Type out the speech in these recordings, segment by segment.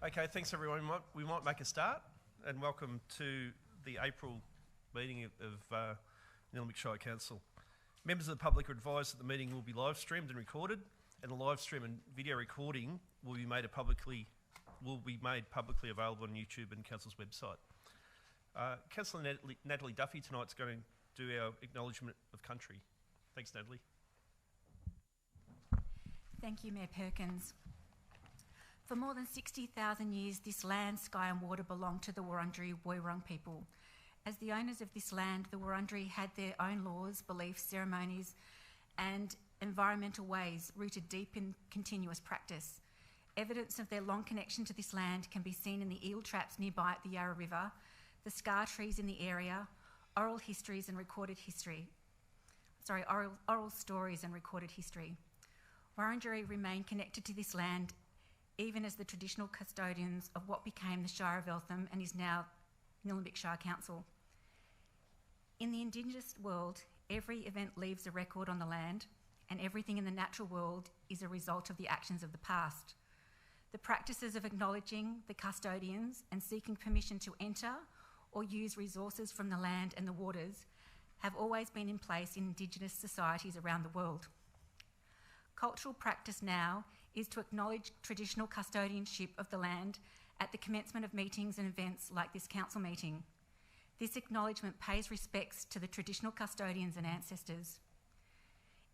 Okay, thanks everyone. We might make a start, and welcome to the April meeting of Nillumbik Shire Council. Members of the public are advised that the meeting will be live streamed and recorded, and the live stream and video recording will be made publicly available on YouTube and Council's website. Councillor Natalie Duffy tonight's going to do our acknowledgement of country. Thanks, Natalie. Thank you, Mayor Perkins. For more than 60,000 years, this land, sky and water belonged to the Wurundjeri Woiwurrung people. As the owners of this land, the Wurundjeri had their own laws, beliefs, ceremonies and environmental ways rooted deep in continuous practice. Evidence of their long connection to this land can be seen in the eel traps nearby at the Yarra River, the scar trees in the area, oral stories and recorded history. Wurundjeri remain connected to this land even as the traditional custodians of what became the Shire of Eltham and is now Nillumbik Shire Council. In the Indigenous world, every event leaves a record on the land, and everything in the natural world is a result of the actions of the past. The practices of acknowledging the custodians and seeking permission to enter or use resources from the land and the waters have always been in place in Indigenous societies around the world. Cultural practice now is to acknowledge traditional custodianship of the land at the commencement of meetings and events like this council meeting. This acknowledgement pays respects to the traditional custodians and ancestors.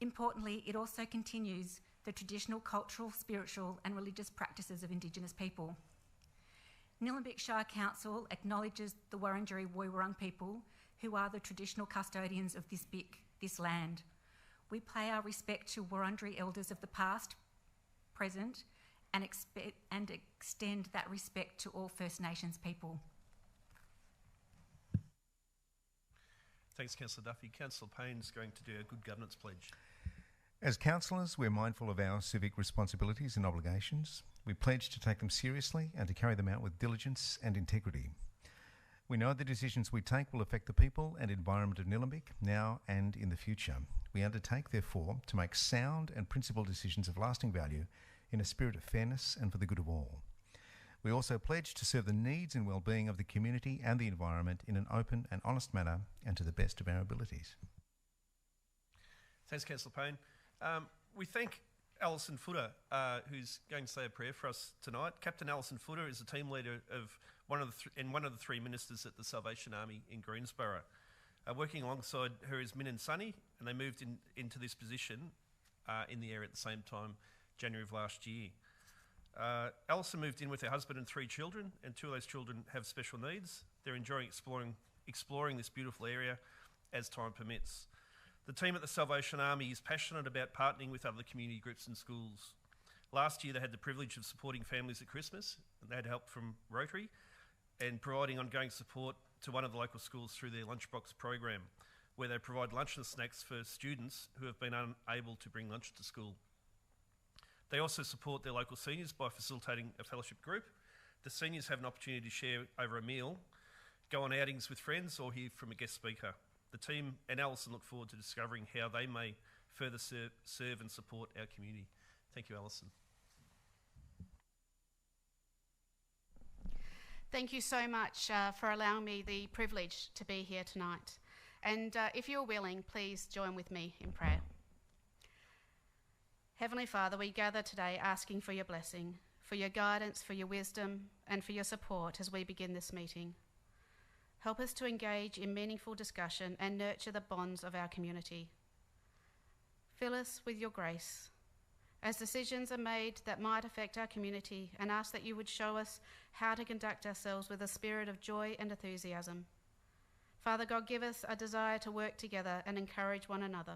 Importantly, it also continues the traditional cultural, spiritual and religious practices of Indigenous people. Nillumbik Shire Council acknowledges the Wurundjeri Woiwurrung people who are the traditional custodians of this land. We pay our respect to Wurundjeri elders of the past, present and extend that respect to all First Nations people. Thanks, Councillor Duffy. Councillor Payne is going to do a good governance pledge. As councillors, we're mindful of our civic responsibilities and obligations. We pledge to take them seriously and to carry them out with diligence and integrity. We know the decisions we take will affect the people and environment of Nillumbik now and in the future. We undertake, therefore, to make sound and principled decisions of lasting value in a spirit of fairness and for the good of all. We also pledge to serve the needs and well-being of the community and the environment in an open and honest manner and to the best of our abilities. Thanks, Councillor Payne. We thank Alison Footer, who's going to say a prayer for us tonight. Captain Alison Footer is the team leader of one of the three ministers at the Salvation Army in Greensborough. Working alongside her is Min and Sunny, and they moved into this position in the area at the same time, January of last year. Alison moved in with her husband and 3 children, and 2 of those children have special needs. They're enjoying exploring this beautiful area as time permits. The team at the Salvation Army is passionate about partnering with other community groups and schools. Last year they had the privilege of supporting families at Christmas, and they had help from Rotary and providing ongoing support to one of the local schools through their lunchbox program, where they provide lunch and snacks for students who have been unable to bring lunch to school. They also support their local seniors by facilitating a fellowship group. The seniors have an opportunity to share over a meal, go on outings with friends or hear from a guest speaker. The team and Alison look forward to discovering how they may further serve and support our community. Thank you, Alison. Thank you so much for allowing me the privilege to be here tonight. And if you're willing, please join with me in prayer. Heavenly Father, we gather today asking for your blessing, for your guidance, for your wisdom, and for your support as we begin this meeting. Help us to engage in meaningful discussion and nurture the bonds of our community. Fill us with your grace as decisions are made that might affect our community, and ask that you would show us how to conduct ourselves with a spirit of joy and enthusiasm. Father God, give us a desire to work together and encourage one another.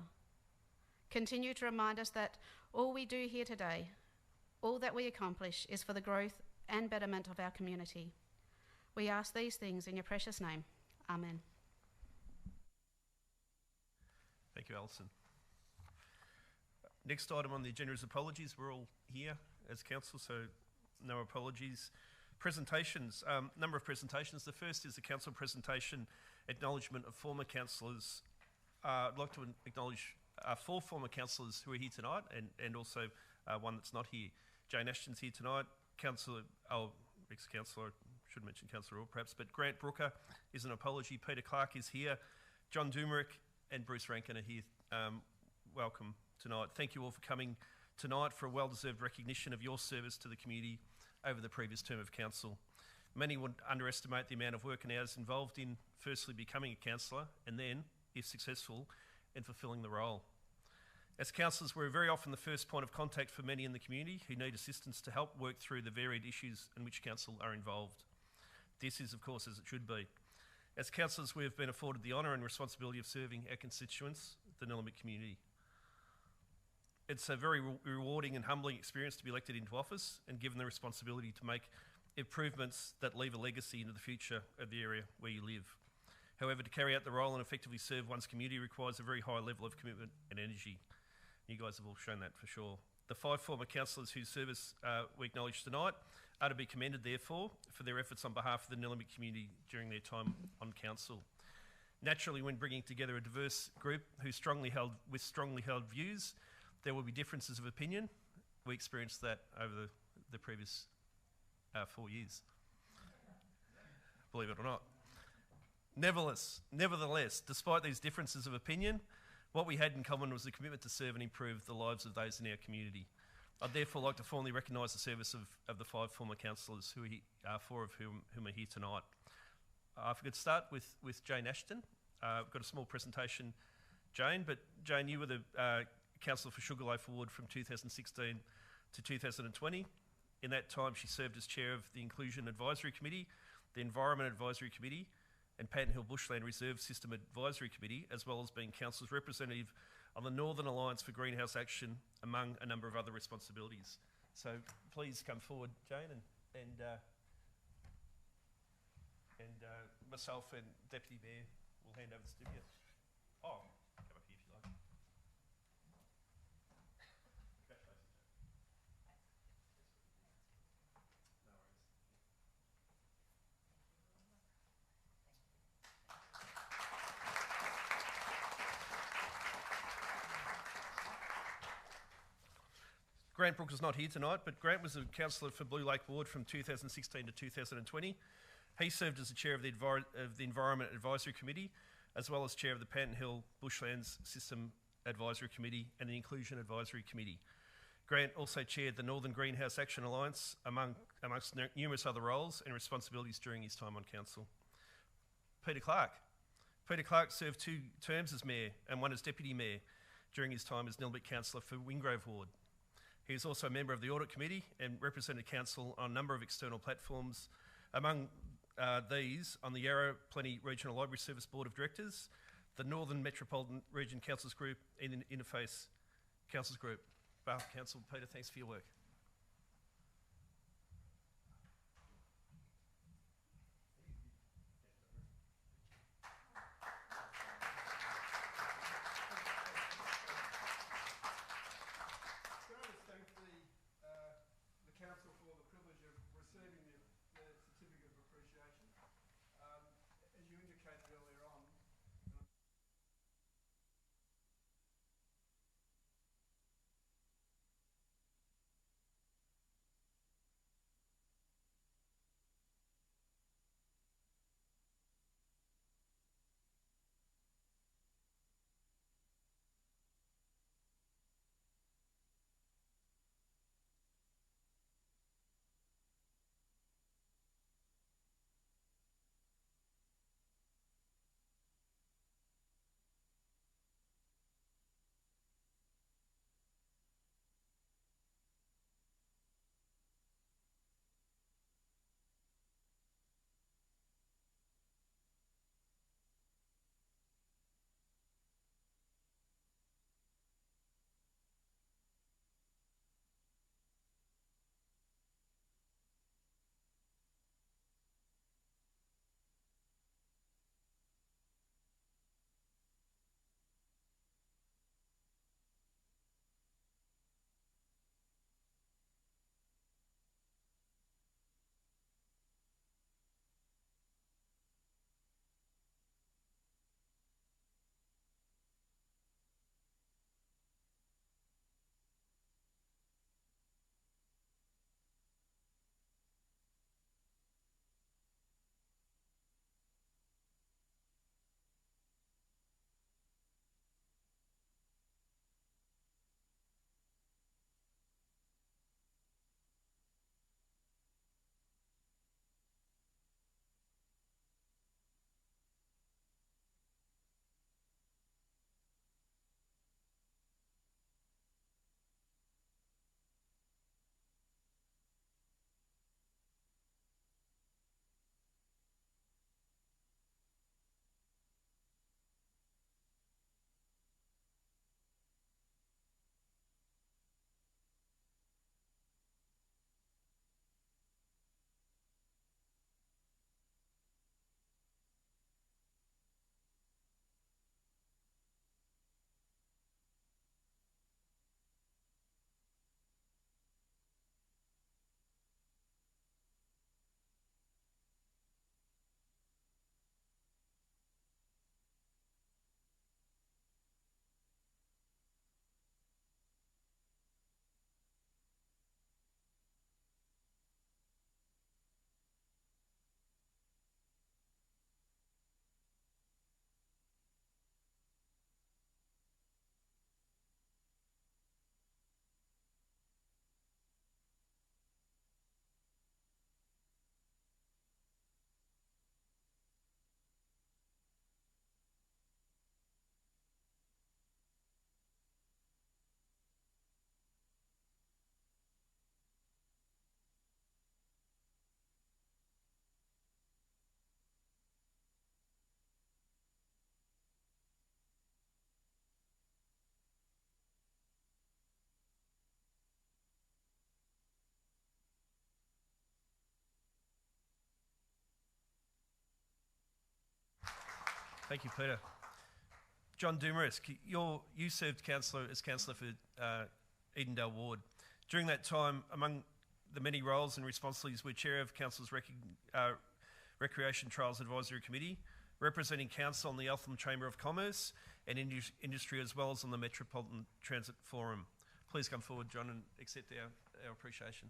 Continue to remind us that all we do here today, all that we accomplish, is for the growth and betterment of our community. We ask these things in your precious name. Amen. Thank you, Alison. Next item on the agenda is apologies. We're all here as council, so no apologies. Presentations, number of presentations. The first is the council presentation, acknowledgement of former councillors. I'd like to acknowledge 4 former councillors who are here tonight, and also one that's not here. Jane Ashton's here tonight. ex-councillor, I should mention Councillor Orr perhaps, but Grant Brooker is an apology. Peter Clark is here. John Dumerick and Bruce Rankin are here. Welcome tonight. Thank you all for coming tonight for a well-deserved recognition of your service to the community over the previous term of council. Many would underestimate the amount of work and hours involved in firstly becoming a councillor and then, if successful, in fulfilling the role. As councillors, we're very often the first point of contact for many in the community who need assistance to help work through the varied issues in which council are involved. This is, of course, as it should be. As councillors, we have been afforded the honour and responsibility of serving our constituents, the Nillumbik community. It's a very rewarding and humbling experience to be elected into office and given the responsibility to make improvements that leave a legacy into the future of the area where you live. However, to carry out the role and effectively serve one's community requires a very high level of commitment and energy. You guys have all shown that for sure. The 5 former councillors whose service we acknowledge tonight are to be commended, therefore, for their efforts on behalf of the Nillumbik community during their time on council. Naturally, when bringing together a diverse group with strongly held views, there will be differences of opinion. We experienced that over the previous 4 years, believe it or not. Nevertheless, despite these differences of opinion, what we had in common was the commitment to serve and improve the lives of those in our community. I'd therefore like to formally recognise the service of the 5 former councillors, who are here, 4 of whom are here tonight. If we could start with Jane Ashton. We've got a small presentation, Jane, but Jane, you were the councillor for Sugarloaf Ward from 2016 to 2020. In that time, she served as chair of the Inclusion Advisory Committee, the Environment Advisory Committee, and Panton Hill Bushland Reserve System Advisory Committee, as well as being council's representative on the Northern Alliance for Greenhouse Action, among a number of other responsibilities. So please come forward, Jane, and myself and Deputy Mayor will hand over the certificate. Oh, come up here if you like. Congratulations. No worries. Grant Brooks is not here tonight, but Grant was a councillor for Blue Lake Ward from 2016 to 2020. He served as the chair of the Environment Advisory Committee, as well as chair of the Panton Hill Bushlands System Advisory Committee and the Inclusion Advisory Committee. Grant also chaired the Northern Greenhouse Action Alliance, amongst numerous other roles and responsibilities during his time on council. Peter Clark. Peter Clark served 2 terms as mayor and 1 as deputy mayor during his time as Nillumbik councillor for Wingrove Ward. He is also a member of the Audit Committee and represented council on a number of external platforms, among these on the Yarra Plenty Regional Library Service Board of Directors, the Northern Metropolitan Region Councils Group and the Interface Councils Group. Bath Council, Peter, thanks for your work. Thank you, Peter. John Dumarisk, you served as councillor for Edendale Ward. During that time, among the many roles and responsibilities, were chair of Council's Recreation Trials Advisory Committee, representing council on the Eltham Chamber of Commerce and Industry, as well as on the Metropolitan Transit Forum. Please come forward, John, and accept our appreciation.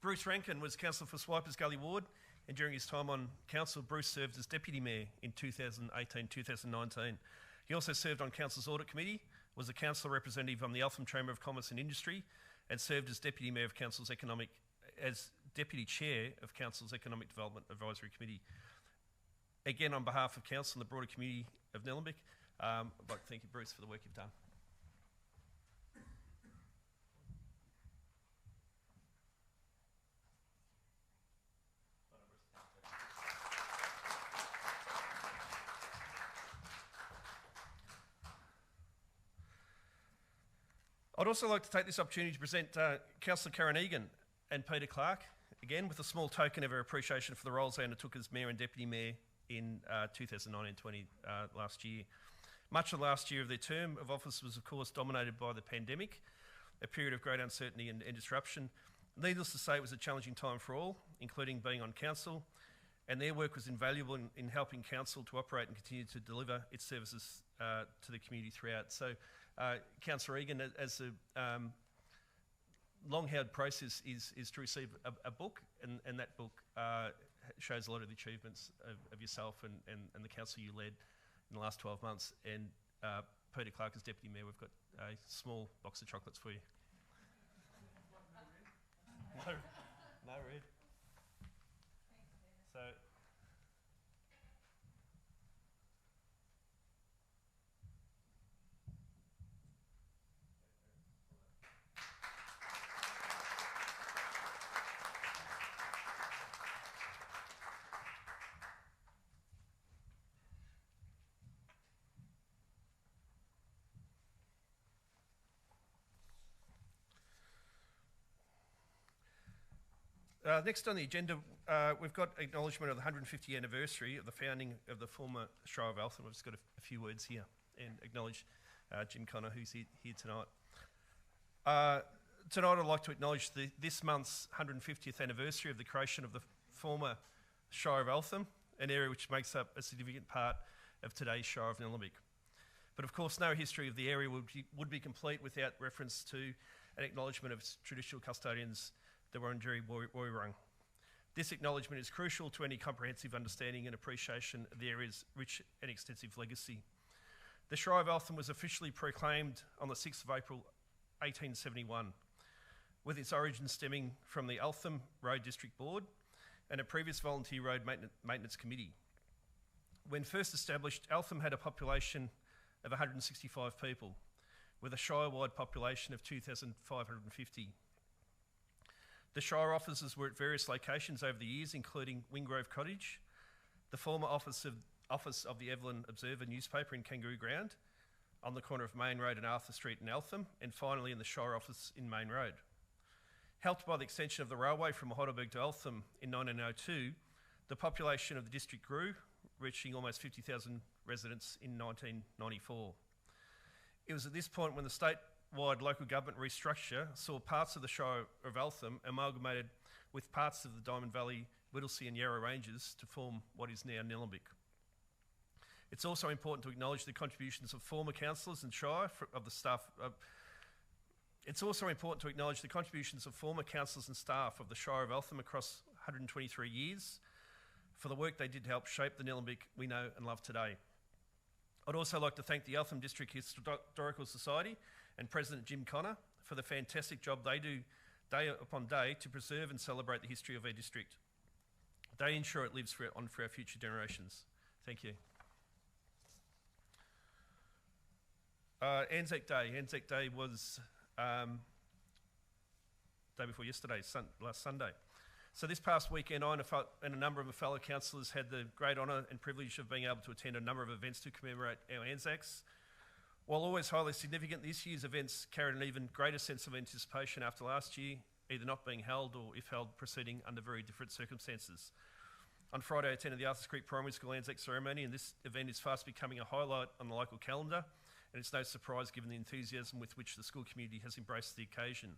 Bruce Rankin was councillor for Swipers Gully Ward, and during his time on council, Bruce served as Deputy Mayor in 2018-2019. He also served on Council's Audit Committee, was a council representative on the Eltham Chamber of Commerce and Industry, and served as Deputy Mayor of Council's Deputy Chair of Council's Economic Development Advisory Committee. Again, on behalf of Council and the broader community of Nillumbik, I'd like to thank you, Bruce, for the work you've done. I'd also like to take this opportunity to present Councillor Karen Egan and Peter Clark, again with a small token of our appreciation for the roles they undertook as Mayor and Deputy Mayor in 2019-20 last year. Much of the last year of their term of office was, of course, dominated by the pandemic, a period of great uncertainty and disruption. Needless to say, it was a challenging time for all, including being on council, and their work was invaluable in helping council to operate and continue to deliver its services to the community throughout. So, Councillor Egan, as a long-held process is to receive a book, and that book shows a lot of the achievements of yourself and the council you led in the last 12 months. And Peter Clark, as Deputy Mayor, we've got a small box of chocolates for you. No red. So. Next on the agenda, we've got acknowledgement of the 150th anniversary of the founding of the former Shire of Eltham. I've just got a few words here and acknowledge Jim Connor, who's here tonight. Tonight I'd like to acknowledge this month's 150th anniversary of the creation of the former Shire of Eltham, an area which makes up a significant part of today's Shire of Nillumbik. But of course, no history of the area would be complete without reference to an acknowledgement of its traditional custodians, the Wurundjeri Woiwurrung. This acknowledgement is crucial to any comprehensive understanding and appreciation of the area's rich and extensive legacy. The Shire of Eltham was officially proclaimed on the 6th of April 1871, with its origins stemming from the Eltham Road District Board and a previous volunteer road maintenance committee. When first established, Eltham had a population of 165 people, with a Shire-wide population of 2,550. The Shire offices were at various locations over the years, including Wingrove Cottage, the former office of the Evelyn Observer newspaper in Kangaroo Ground, on the corner of Main Road and Arthur Street in Eltham, and finally in the Shire office in Main Road. Helped by the extension of the railway from Heidelberg to Eltham in 1902, the population of the district grew, reaching almost 50,000 residents in 1994. It was at this point when the statewide local government restructure saw parts of the Shire of Eltham amalgamated with parts of the Diamond Valley, Whittlesea and Yarra Ranges to form what is now Nillumbik. It's also important to acknowledge the contributions of former councillors and Shire of the staff. It's also important to acknowledge the contributions of former councillors and staff of the Shire of Eltham across 123 years for the work they did to help shape the Nillumbik we know and love today. I'd also like to thank the Eltham District Historical Society and President Jim Connor for the fantastic job they do day upon day to preserve and celebrate the history of our district. They ensure it lives for our future generations. Thank you. Anzac Day. Anzac Day was day before yesterday, last Sunday. So this past weekend, I and a number of my fellow councillors had the great honour and privilege of being able to attend a number of events to commemorate our Anzacs. While always highly significant, this year's events carried an even greater sense of anticipation after last year, either not being held or, if held, proceeding under very different circumstances. On Friday, I attended the Arthurs Creek Primary School Anzac ceremony, and this event is fast becoming a highlight on the local calendar, and it's no surprise given the enthusiasm with which the school community has embraced the occasion.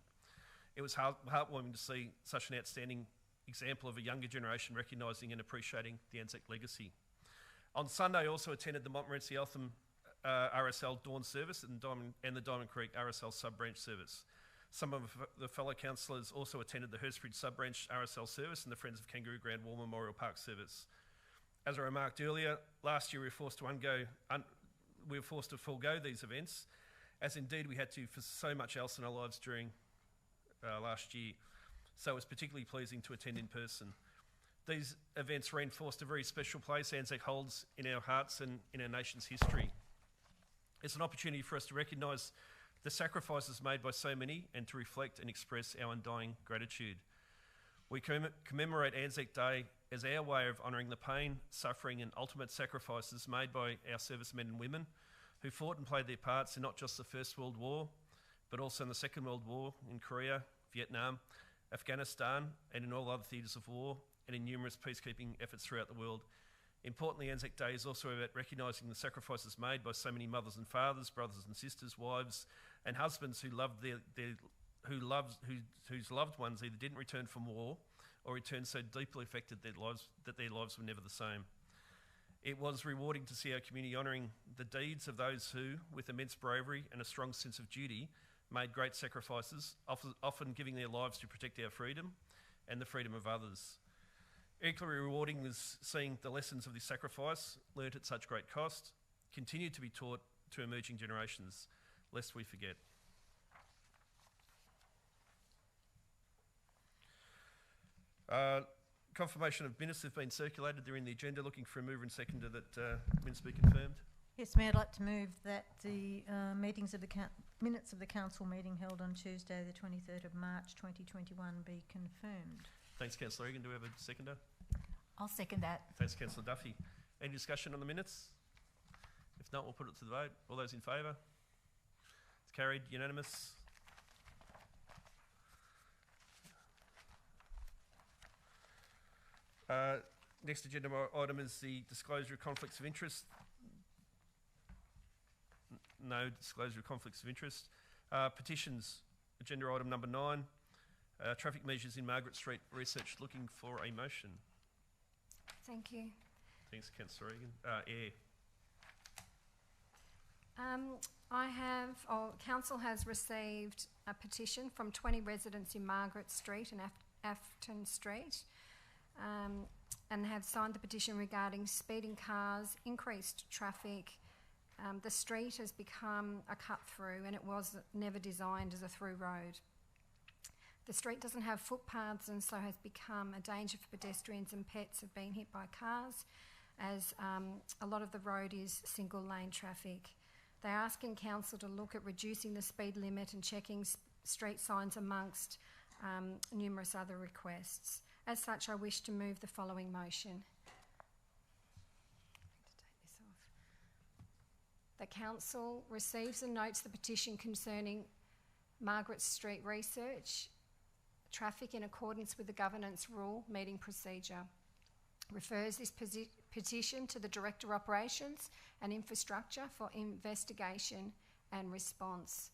It was heartwarming to see such an outstanding example of a younger generation recognising and appreciating the Anzac legacy. On Sunday, I also attended the Montmorency Eltham RSL Dawn service and the Diamond Creek RSL sub-branch service. Some of the fellow councillors also attended the Hurstbridge sub-branch RSL service and the Friends of Kangaroo Grand War Memorial Park service. As I remarked earlier, last year we were forced to forego these events, as indeed we had to for so much else in our lives during last year. So it was particularly pleasing to attend in person. These events reinforced a very special place Anzac holds in our hearts and in our nation's history. It's an opportunity for us to recognise the sacrifices made by so many and to reflect and express our undying gratitude. We commemorate Anzac Day as our way of honouring the pain, suffering and ultimate sacrifices made by our servicemen and women who fought and played their parts in not just the First World War, but also in the Second World War, in Korea, Vietnam, Afghanistan and in all other theatres of war and in numerous peacekeeping efforts throughout the world. Importantly, Anzac Day is also about recognising the sacrifices made by so many mothers and fathers, brothers and sisters, wives and husbands who loved whose loved ones either didn't return from war or returned so deeply affected that their lives were never the same. It was rewarding to see our community honouring the deeds of those who, with immense bravery and a strong sense of duty, made great sacrifices, often giving their lives to protect our freedom and the freedom of others. Equally rewarding was seeing the lessons of this sacrifice, learnt at such great cost, continue to be taught to emerging generations, lest we forget. Confirmation of minutes have been circulated. They're in the agenda. Looking for a mover and seconder that minutes be confirmed. Yes, Mayor, I'd like to move that the minutes of the council meeting held on Tuesday the 23rd of March 2021 be confirmed. Thanks, Councillor Egan. Do we have a seconder? I'll second that. Thanks, Councillor Duffy. Any discussion on the minutes? If not, we'll put it to the vote. All those in favour? It's carried, unanimous. Next agenda item is the disclosure of conflicts of interest. No disclosure of conflicts of interest. Petitions, agenda item number 9. Traffic measures in Margaret Street research. Looking for a motion. Thank you. Thanks, Councillor Egan. Air. Council has received a petition from 20 residents in Margaret Street and Afton Street and have signed the petition regarding speeding cars, increased traffic. The street has become a cut through and it was never designed as a through road. The street doesn't have footpaths and so has become a danger for pedestrians, and pets have been hit by cars as a lot of the road is single lane traffic. They're asking council to look at reducing the speed limit and checking street signs amongst numerous other requests. As such, I wish to move the following motion. The council receives and notes the petition concerning Margaret Street research, traffic in accordance with the governance rule meeting procedure. Refers this petition to the Director Operations and Infrastructure for investigation and response.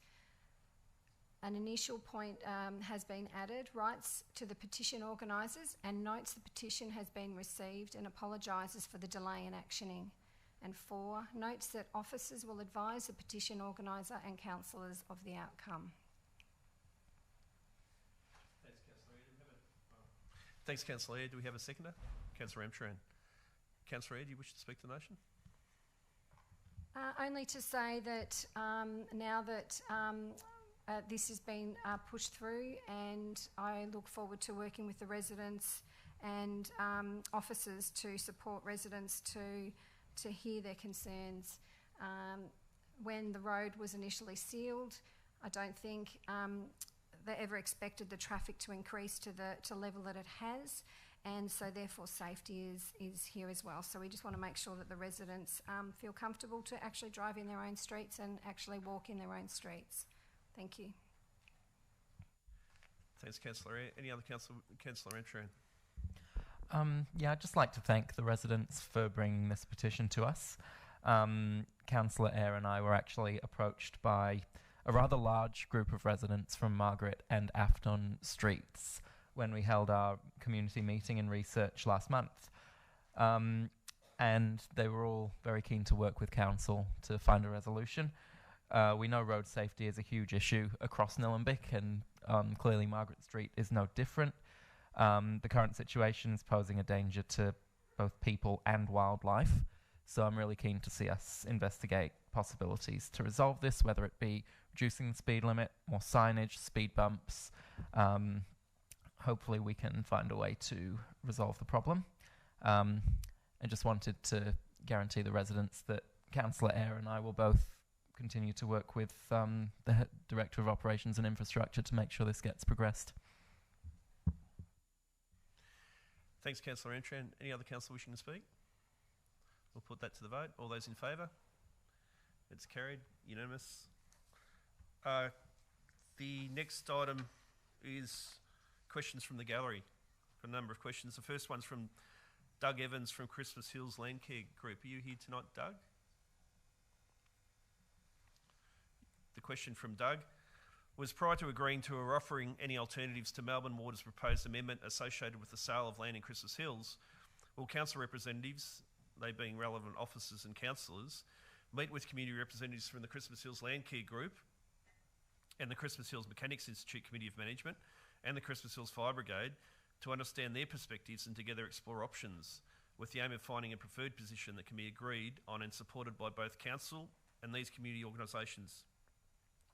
An initial point has been added, writes to the petition organisers and notes the petition has been received and apologises for the delay in actioning. And 4, notes that officers will advise the petition organiser and councillors of the outcome. Thanks, Councillor Eyre. Do we have a seconder? Councillor Amcharan. Councillor Eyre, do you wish to speak to the motion? Only to say that now that this has been pushed through, and I look forward to working with the residents and officers to support residents to hear their concerns. When the road was initially sealed, I don't think they ever expected the traffic to increase to the level that it has, and so therefore safety is here as well. So we just want to make sure that the residents feel comfortable to actually drive in their own streets and actually walk in their own streets. Thank you. Thanks, Councillor. Any other Councillor Entran? Yeah, I'd just like to thank the residents for bringing this petition to us. Councillor Eyre and I were actually approached by a rather large group of residents from Margaret and Afton streets when we held our community meeting and research last month. And they were all very keen to work with council to find a resolution. We know road safety is a huge issue across Nillumbik, and clearly Margaret Street is no different. The current situation is posing a danger to both people and wildlife, so I'm really keen to see us investigate possibilities to resolve this, whether it be reducing the speed limit, more signage, speed bumps. Hopefully we can find a way to resolve the problem. I just wanted to guarantee the residents that Councillor Eyre and I will both continue to work with the Director of Operations and Infrastructure to make sure this gets progressed. Thanks, Councillor Entran. Any other councillor wishing to speak? We'll put that to the vote. All those in favour? It's carried. Unanimous. The next item is questions from the gallery. Got a number of questions. The first one's from Doug Evans from Christmas Hills Landcare Group. Are you here tonight, Doug? The question from Doug was, prior to agreeing to or offering any alternatives to Melbourne Water's proposed amendment associated with the sale of land in Christmas Hills, will council representatives, they being relevant officers and councillors, meet with community representatives from the Christmas Hills Landcare Group and the Christmas Hills Mechanics Institute Committee of Management and the Christmas Hills Fire Brigade to understand their perspectives and together explore options, with the aim of finding a preferred position that can be agreed on and supported by both council and these community organisations?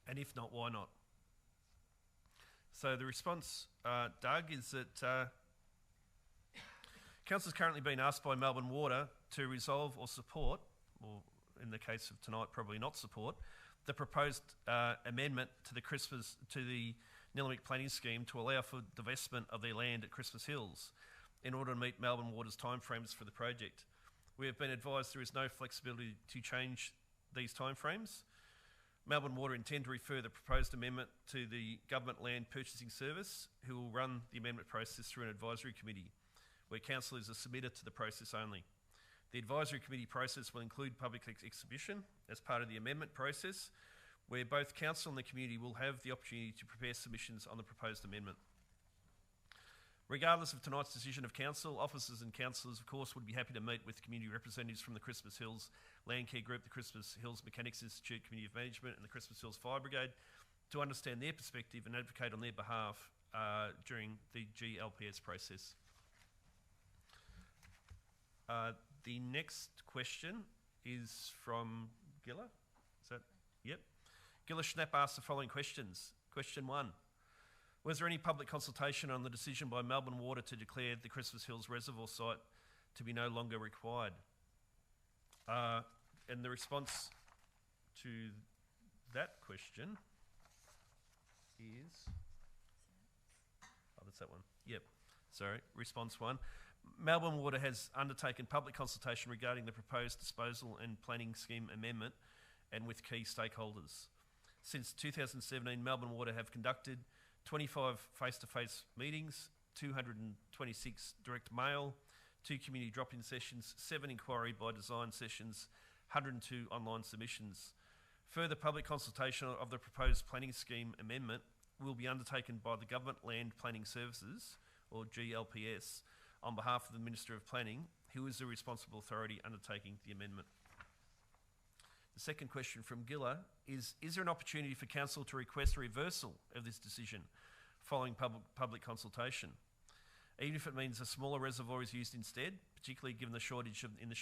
And if not, why not? So the response, Doug, is that council has currently been asked by Melbourne Water to resolve or support, or in the case of tonight, probably not support, the proposed amendment to the Nillumbik planning scheme to allow for divestment of their land at Christmas Hills in order to meet Melbourne Water's timeframes for the project. We have been advised there is no flexibility to change these timeframes. Melbourne Water intend to refer the proposed amendment to the Government Land Purchasing Service, who will run the amendment process through an advisory committee, where councillors are submitted to the process only. The advisory committee process will include public exhibition as part of the amendment process, where both council and the community will have the opportunity to prepare submissions on the proposed amendment. Regardless of tonight's decision of council, officers and councillors, of course, would be happy to meet with community representatives from the Christmas Hills Landcare Group, the Christmas Hills Mechanics Institute Committee of Management and the Christmas Hills Fire Brigade to understand their perspective and advocate on their behalf during the GLPS process. The next question is from Gilla. Is that? Yep. Gilla Schnapp asks the following questions. Question 1. Was there any public consultation on the decision by Melbourne Water to declare the Christmas Hills Reservoir site to be no longer required? And the response to that question is... Oh, that's that one. Yep. Sorry. Response 1. Melbourne Water has undertaken public consultation regarding the proposed disposal and planning scheme amendment and with key stakeholders. Since 2017, Melbourne Water have conducted 25 face-to-face meetings, 226 direct mail, 2 community drop-in sessions, 7 inquiry by design sessions, 102 online submissions. Further public consultation of the proposed planning scheme amendment will be undertaken by the Government Land Planning Services, or GLPS, on behalf of the Minister of Planning, who is the responsible authority undertaking the amendment. The second question from Gilla is there an opportunity for council to request a reversal of this decision following public consultation, even if it means a smaller reservoir is used instead, particularly given the shortage of the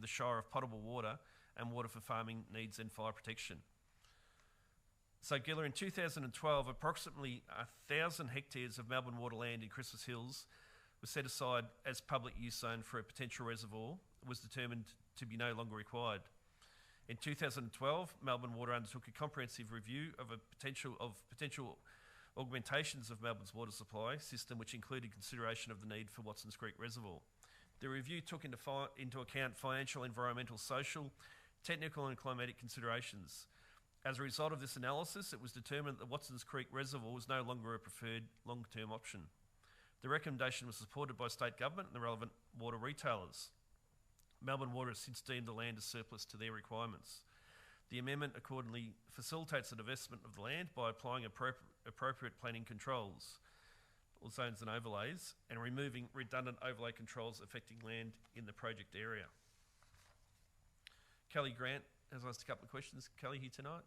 Shire of potable water and water for farming needs and fire protection? So Gilla, in 2012, approximately 1,000 hectares of Melbourne Water land in Christmas Hills was set aside as public use zone for a potential reservoir was determined to be no longer required. In 2012, Melbourne Water undertook a comprehensive review of potential augmentations of Melbourne's water supply system, which included consideration of the need for Watsons Creek Reservoir. The review took into account financial, environmental, social, technical and climatic considerations. As a result of this analysis, it was determined that the Watsons Creek Reservoir was no longer a preferred long-term option. The recommendation was supported by state government and the relevant water retailers. Melbourne Water has since deemed the land as surplus to their requirements. The amendment accordingly facilitates the divestment of the land by applying appropriate planning controls, or zones and overlays, and removing redundant overlay controls affecting land in the project area. Kelly Grant has asked a couple of questions. Kelly here tonight.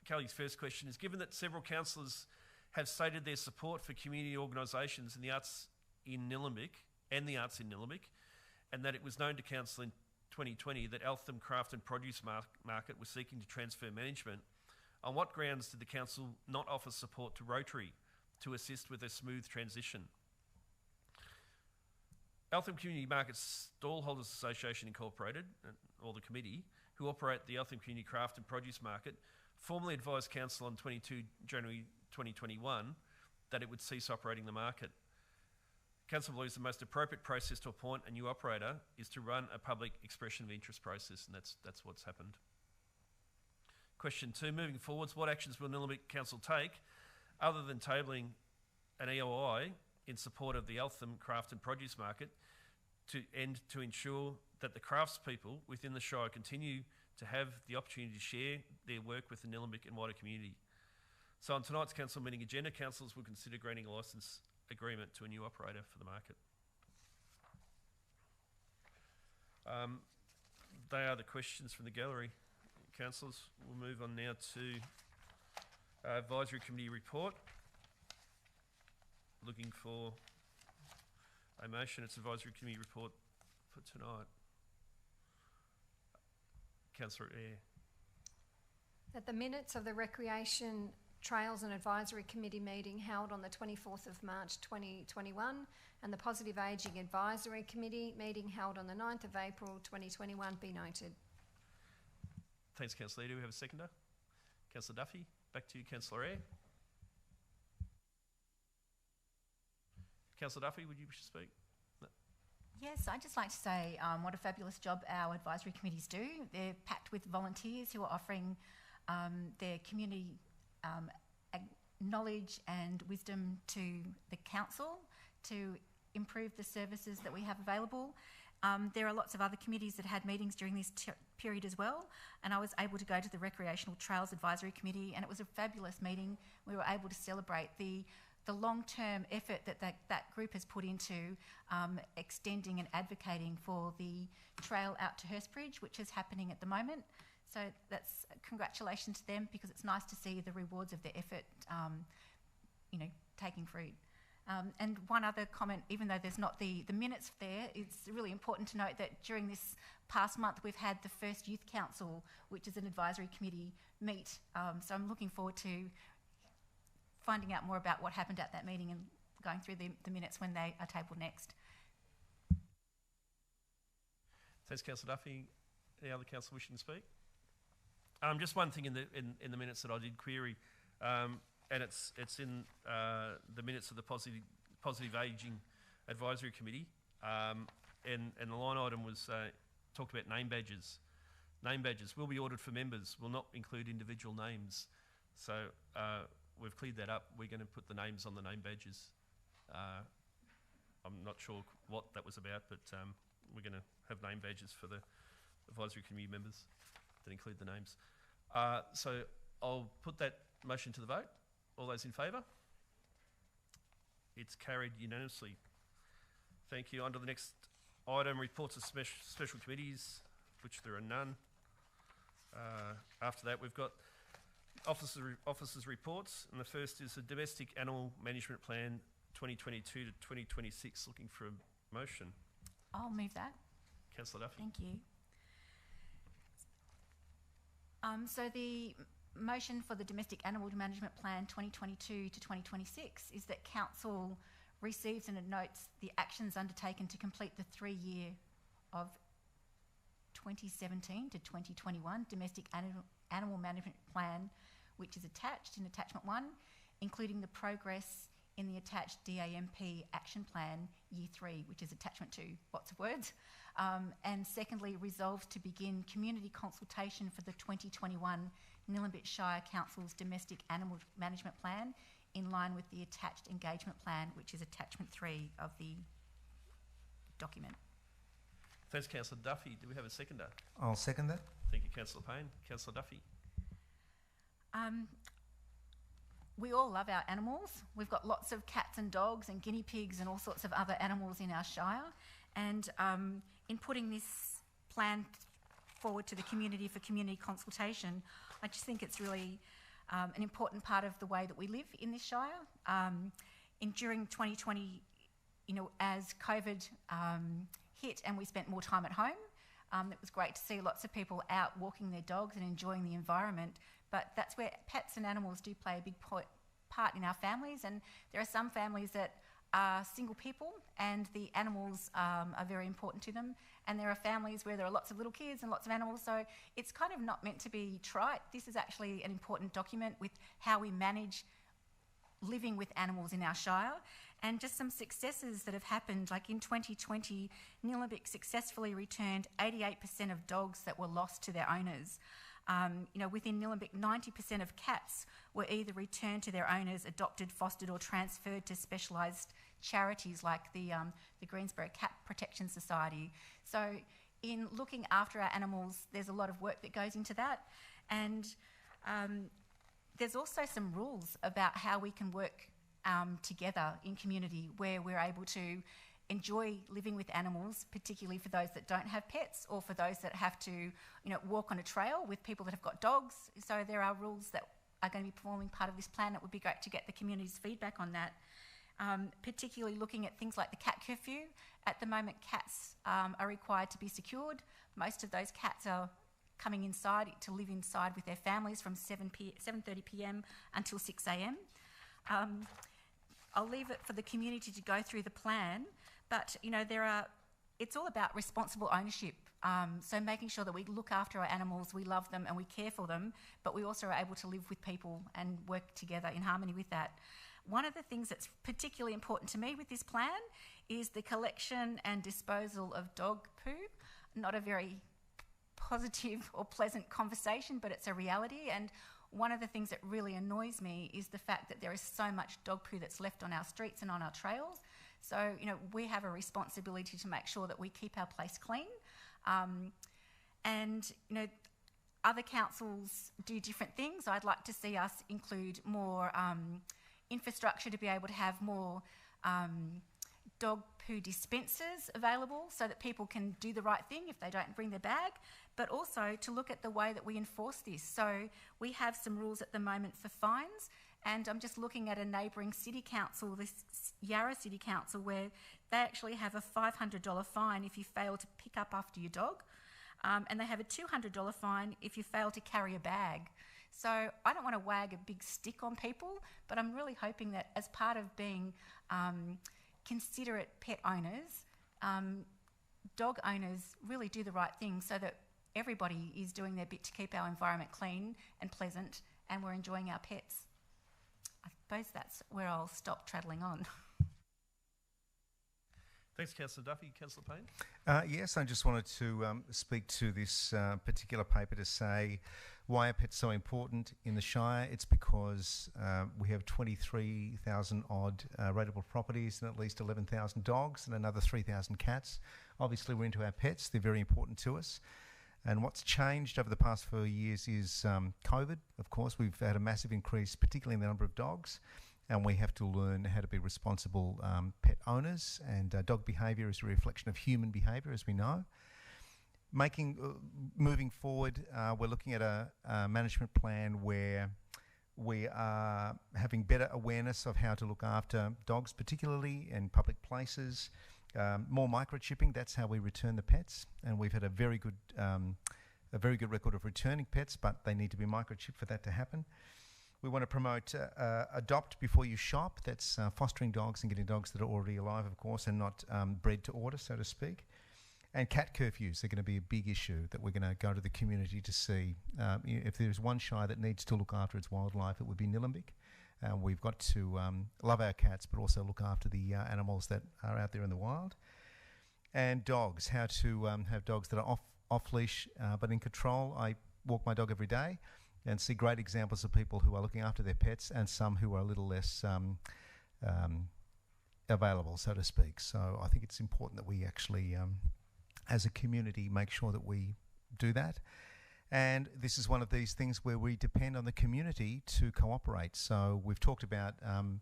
Kelly's first question is, given that several councillors have stated their support for community organisations and the arts in Nillumbik, and that it was known to council in 2020 that Eltham Craft and Produce Market was seeking to transfer management, on what grounds did the council not offer support to Rotary to assist with a smooth transition? Eltham Community Market Stallholders Association Incorporated, or the committee, who operate the Eltham Community Craft and Produce Market, formally advised council on 22 January 2021 that it would cease operating the market. Council believes the most appropriate process to appoint a new operator is to run a public expression of interest process, and that's what's happened. Question 2, moving forwards, what actions will Nillumbik Council take other than tabling an EOI in support of the Eltham Craft and Produce Market to ensure that the craftspeople within the Shire continue to have the opportunity to share their work with the Nillumbik and wider community? So on tonight's council meeting agenda, councillors will consider granting a licence agreement to a new operator for the market. They are the questions from the gallery. Councillors, we'll move on now to advisory committee report. Looking for a motion. It's advisory committee report for tonight. Councillor Eyre. That the minutes of the Recreation, Trails and Advisory Committee meeting held on the 24th of March 2021 and the Positive Ageing Advisory Committee meeting held on the 9th of April 2021 be noted. Thanks, Councillor. Do we have a seconder? Councillor Duffy. Back to you, Councillor Eyre. Councillor Duffy, would you wish to speak? No. Yes, I'd just like to say what a fabulous job our advisory committees do. They're packed with volunteers who are offering their community knowledge and wisdom to the council to improve the services that we have available. There are lots of other committees that had meetings during this period as well, and I was able to go to the Recreational Trails Advisory Committee, and it was a fabulous meeting. We were able to celebrate the long-term effort that group has put into extending and advocating for the trail out to Hurstbridge, which is happening at the moment. So that's congratulations to them, because it's nice to see the rewards of their effort, taking fruit. And one other comment, even though there's not the minutes there, it's really important to note that during this past month we've had the first Youth Council, which is an advisory committee, meet. So I'm looking forward to finding out more about what happened at that meeting and going through the minutes when they are tabled next. Thanks, Councillor Duffy. Any other councillor wishing to speak? Just one thing in the minutes that I did query, and it's in the minutes of the Positive Ageing Advisory Committee, and the line item was talked about name badges. Name badges will be ordered for members, will not include individual names. So we've cleared that up. We're going to put the names on the name badges. I'm not sure what that was about, but we're going to have name badges for the advisory committee members that include the names. So I'll put that motion to the vote. All those in favour? It's carried unanimously. Thank you. On to the next item, reports of special committees, which there are none. After that, we've got officers' reports, and the first is the Domestic Animal Management Plan 2022 to 2026. Looking for a motion. I'll move that. Councillor Duffy. Thank you. So the motion for the Domestic Animal Management Plan 2022 to 2026 is that Council receives and notes the actions undertaken to complete the 3-year of 2017 to 2021 Domestic Animal Management Plan, which is attached in Attachment 1, including the progress in the attached DAMP Action Plan Year 3, which is Attachment 2, lots of words. And secondly, resolves to begin community consultation for the 2021 Nillumbik Shire Council's Domestic Animal Management Plan in line with the attached engagement plan, which is Attachment 3 of the document. Thanks, Councillor Duffy. Do we have a seconder? I'll second that. Thank you, Councillor Payne. Councillor Duffy. We all love our animals. We've got lots of cats and dogs and guinea pigs and all sorts of other animals in our shire. And in putting this plan forward to the community for community consultation, I just think it's really an important part of the way that we live in this shire. During 2020, as COVID hit and we spent more time at home, it was great to see lots of people out walking their dogs and enjoying the environment. But that's where pets and animals do play a big part in our families. And there are some families that are single people and the animals are very important to them. And there are families where there are lots of little kids and lots of animals. So it's kind of not meant to be trite. This is actually an important document with how we manage living with animals in our shire. And just some successes that have happened, like in 2020, Nillumbik successfully returned 88% of dogs that were lost to their owners. Within Nillumbik, 90% of cats were either returned to their owners, adopted, fostered or transferred to specialised charities like the Greensboro Cat Protection Society. So in looking after our animals, there's a lot of work that goes into that. And there's also some rules about how we can work together in community where we're able to enjoy living with animals, particularly for those that don't have pets or for those that have to, walk on a trail with people that have got dogs. So there are rules that are going to be forming part of this plan. It would be great to get the community's feedback on that. Particularly looking at things like the cat curfew. At the moment, cats are required to be secured. Most of those cats are coming inside to live inside with their families from 7:30 p.m. until 6 a.m. I'll leave it for the community to go through the plan, but it's all about responsible ownership. So making sure that we look after our animals, we love them and we care for them, but we also are able to live with people and work together in harmony with that. One of the things that's particularly important to me with this plan is the collection and disposal of dog poo. Not a very positive or pleasant conversation, but it's a reality. And one of the things that really annoys me is the fact that there is so much dog poo that's left on our streets and on our trails. So, we have a responsibility to make sure that we keep our place clean. Other councils do different things. I'd like to see us include more infrastructure to be able to have more dog poo dispensers available so that people can do the right thing if they don't bring their bag, but also to look at the way that we enforce this. So we have some rules at the moment for fines, and I'm just looking at a neighbouring city council, this Yarra City Council, where they actually have a $500 fine if you fail to pick up after your dog, and they have a $200 fine if you fail to carry a bag. So I don't want to wag a big stick on people, but I'm really hoping that as part of being considerate pet owners, dog owners really do the right thing so that everybody is doing their bit to keep our environment clean and pleasant and we're enjoying our pets. I suppose that's where I'll stop travelling on. Thanks, Councillor Duffy. Councillor Payne? Yes, I just wanted to speak to this particular paper to say why are pets so important in the Shire. It's because we have 23,000 odd rateable properties and at least 11,000 dogs and another 3,000 cats. Obviously, we're into our pets. They're very important to us. And what's changed over the past few years is COVID. Of course, we've had a massive increase, particularly in the number of dogs. And we have to learn how to be responsible pet owners. And dog behaviour is a reflection of human behaviour, as we know. Moving forward, we're looking at a management plan where we are having better awareness of how to look after dogs, particularly in public places. More microchipping, that's how we return the pets. And we've had a very good record of returning pets, but they need to be microchipped for that to happen. We want to promote adopt before you shop. That's fostering dogs and getting dogs that are already alive, of course, and not bred to order, so to speak. And cat curfews are going to be a big issue that we're going to go to the community to see. If there's one shire that needs to look after its wildlife, it would be Nillumbik. We've got to love our cats, but also look after the animals that are out there in the wild. And dogs, how to have dogs that are off leash but in control. I walk my dog every day and see great examples of people who are looking after their pets and some who are a little less available, so to speak. So I think it's important that we actually, as a community, make sure that we do that. And this is one of these things where we depend on the community to cooperate. So we've talked about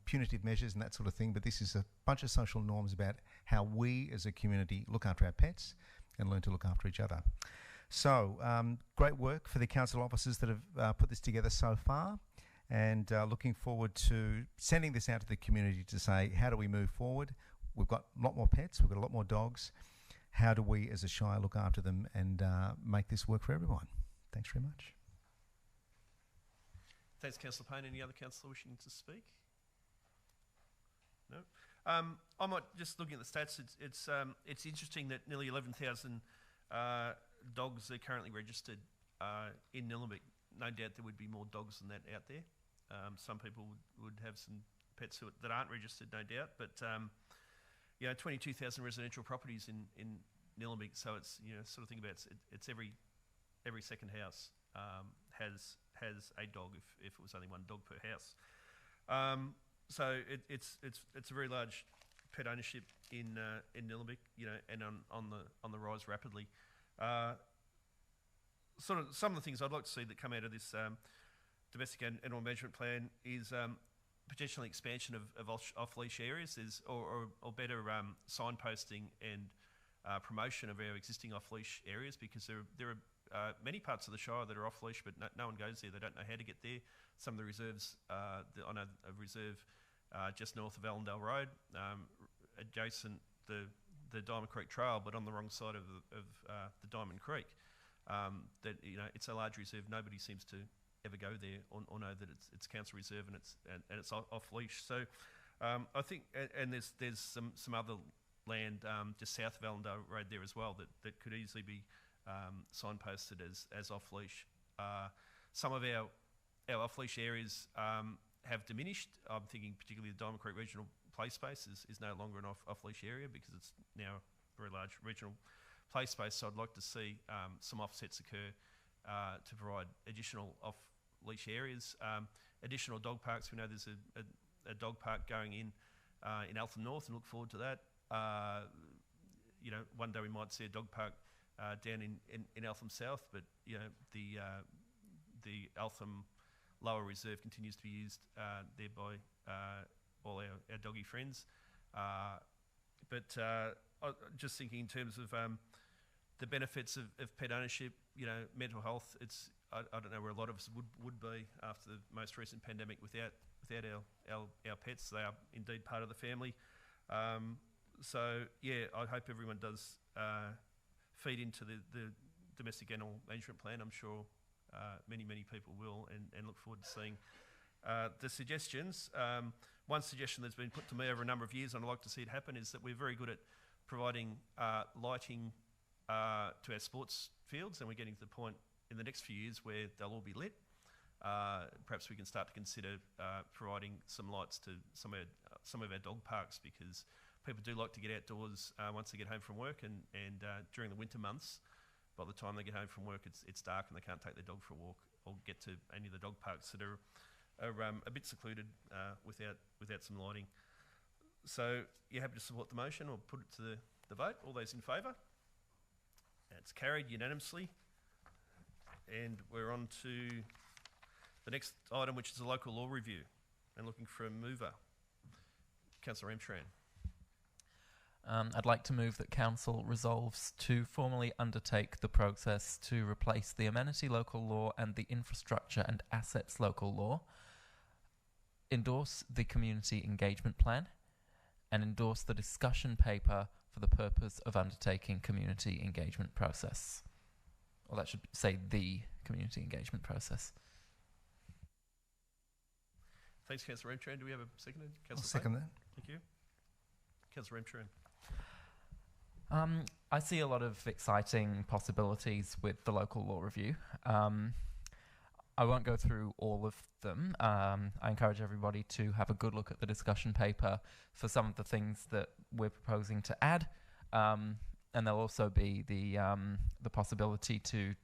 punitive measures and that sort of thing, but this is a bunch of social norms about how we as a community look after our pets and learn to look after each other. So great work for the council officers that have put this together so far, and looking forward to sending this out to the community to say, how do we move forward? We've got a lot more pets, we've got a lot more dogs. How do we as a shire look after them and make this work for everyone? Thanks very much. Thanks, Councillor Payne. Any other councillor wishing to speak? No. I might just looking at the stats. It's interesting that nearly 11,000 dogs are currently registered in Nillumbik. No doubt there would be more dogs than that out there. Some people would have some pets that aren't registered, no doubt. But 22,000 residential properties in Nillumbik. So it's sort of think about it's every second house has a dog if it was only one dog per house. So it's a very large pet ownership in Nillumbik, and on the rise rapidly. Sort of some of the things I'd like to see that come out of this domestic animal management plan is potential expansion of off-leash areas, or better signposting and promotion of our existing off-leash areas, because there are many parts of the Shire that are off-leash, but no one goes there. They don't know how to get there. Some of the reserves, I know a reserve just north of Allendale Road, adjacent the Diamond Creek Trail, but on the wrong side of the Diamond Creek. That it's a large reserve. Nobody seems to ever go there or know that it's council reserve and it's off-leash. So I think, and there's some other land just south of Allendale Road there as well that could easily be signposted as off-leash. Some of our off-leash areas have diminished. I'm thinking particularly the Diamond Creek Regional Play Space is no longer an off-leash area because it's now a very large regional play space. So I'd like to see some offsets occur to provide additional off-leash areas. Additional dog parks. We know there's a dog park going in Eltham North, and look forward to that. One day we might see a dog park down in Eltham South, but the Eltham Lower Reserve continues to be used there by all our doggy friends. But just thinking in terms of the benefits of pet ownership, mental health. I don't know where a lot of us would be after the most recent pandemic without our pets. They are indeed part of the family. So yeah, I hope everyone does feed into the domestic animal management plan. I'm sure many people will, and look forward to seeing the suggestions. One suggestion that's been put to me over a number of years, and I'd like to see it happen, is that we're very good at providing lighting to our sports fields, and we're getting to the point in the next few years where they'll all be lit. Perhaps we can start to consider providing some lights to some of our dog parks, because people do like to get outdoors once they get home from work, and during the winter months, by the time they get home from work, it's dark and they can't take their dog for a walk or get to any of the dog parks that are a bit secluded without some lighting. So you happy to support the motion or put it to the vote? All those in favour? It's carried unanimously. And we're on to the next item, which is a local law review, and looking for a mover. Councillor Ramcharan. I'd like to move that Council resolves to formally undertake the process to replace the Amenity Local Law and the Infrastructure and Assets Local Law, endorse the Community Engagement Plan, and endorse the discussion paper for the purpose of undertaking community engagement process. Or that should say the community engagement process. Thanks, Councillor Ramcharan. Do we have a second? I'll second that. Thank you. Councillor Ramcharan. I see a lot of exciting possibilities with the local law review. I won't go through all of them. I encourage everybody to have a good look at the discussion paper for some of the things that we're proposing to add. And there'll also be the possibility to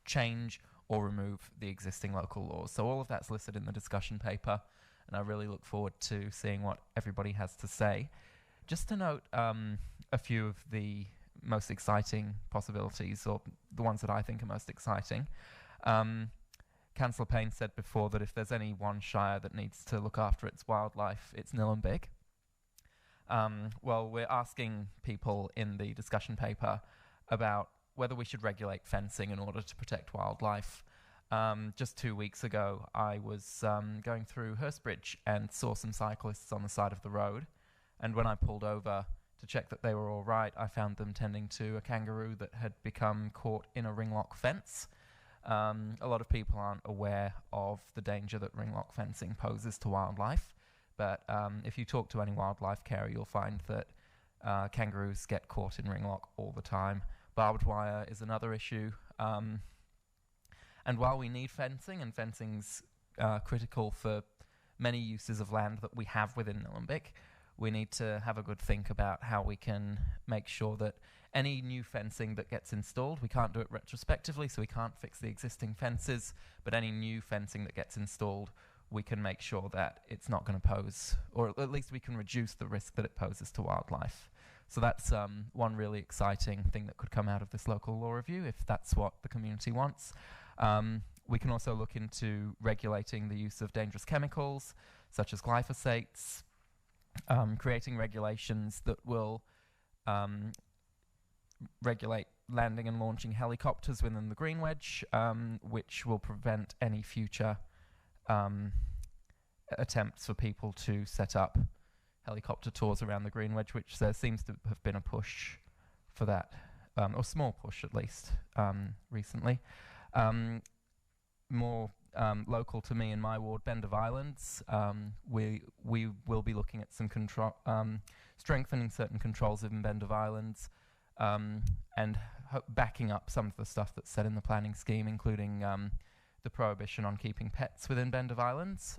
change or remove the existing local laws. So all of that's listed in the discussion paper, and I really look forward to seeing what everybody has to say. Just to note a few of the most exciting possibilities, or the ones that I think are most exciting. Councillor Payne said before that if there's any one shire that needs to look after its wildlife, it's Nillumbik. Well, we're asking people in the discussion paper about whether we should regulate fencing in order to protect wildlife. Just 2 weeks ago, I was going through Hurstbridge and saw some cyclists on the side of the road. And when I pulled over to check that they were all right, I found them tending to a kangaroo that had become caught in a ringlock fence. A lot of people aren't aware of the danger that ringlock fencing poses to wildlife, but if you talk to any wildlife carer, you'll find that kangaroos get caught in ringlock all the time. Barbed wire is another issue. And while we need fencing, and fencing's critical for many uses of land that we have within Nillumbik, we need to have a good think about how we can make sure that any new fencing that gets installed, we can't do it retrospectively, so we can't fix the existing fences, but any new fencing that gets installed, we can make sure that it's not going to pose, or at least we can reduce the risk that it poses to wildlife. So that's one really exciting thing that could come out of this local law review, if that's what the community wants. We can also look into regulating the use of dangerous chemicals, such as glyphosates, creating regulations that will regulate landing and launching helicopters within the Green Wedge, which will prevent any future attempts for people to set up helicopter tours around the Green Wedge, which there seems to have been a push for that, or small push at least, recently. More local to me in my ward, Bend of Islands, we will be looking at some strengthening certain controls in Bend of Islands, and backing up some of the stuff that's said in the planning scheme, including the prohibition on keeping pets within Bend of Islands.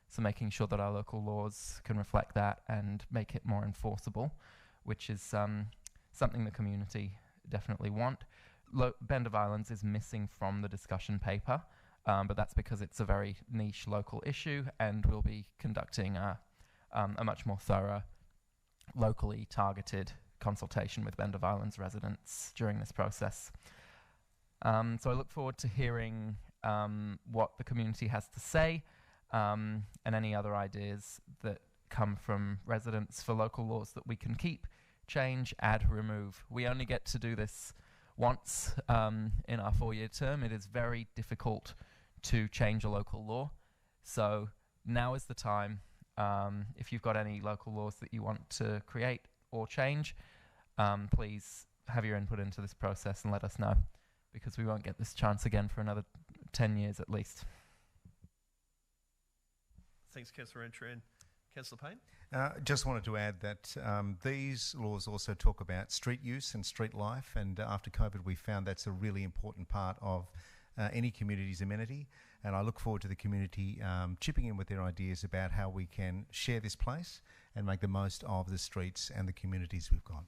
So making sure that our local laws can reflect that and make it more enforceable, which is something the community definitely want. Bend of Islands is missing from the discussion paper, but that's because it's a very niche local issue, and we'll be conducting a much more thorough, locally targeted consultation with Bend of Islands residents during this process. So I look forward to hearing what the community has to say, and any other ideas that come from residents for local laws that we can keep, change, add, remove. We only get to do this once in our 4-year term. It is very difficult to change a local law. So now is the time. If you've got any local laws that you want to create or change, please have your input into this process and let us know, because we won't get this chance again for another 10 years at least. Thanks, Councillor Antran. Councillor Payne? Just wanted to add that these laws also talk about street use and street life, and after COVID we found that's a really important part of any community's amenity, and I look forward to the community chipping in with their ideas about how we can share this place and make the most of the streets and the communities we've got.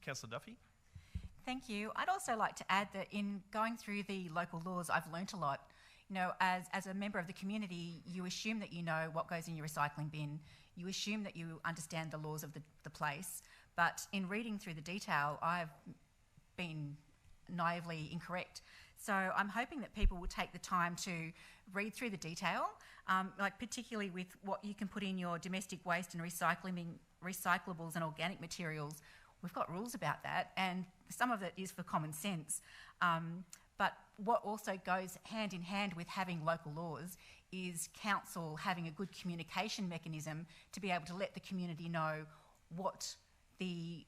Councillor Duffy? Thank you. I'd also like to add that in going through the local laws, I've learnt a lot. You know, as a member of the community, you assume that you know what goes in your recycling bin. You assume that you understand the laws of the place. But in reading through the detail, I've been naively incorrect. So I'm hoping that people will take the time to read through the detail, like particularly with what you can put in your domestic waste and recyclables and organic materials. We've got rules about that, and some of it is for common sense. But what also goes hand in hand with having local laws is council having a good communication mechanism to be able to let the community know what the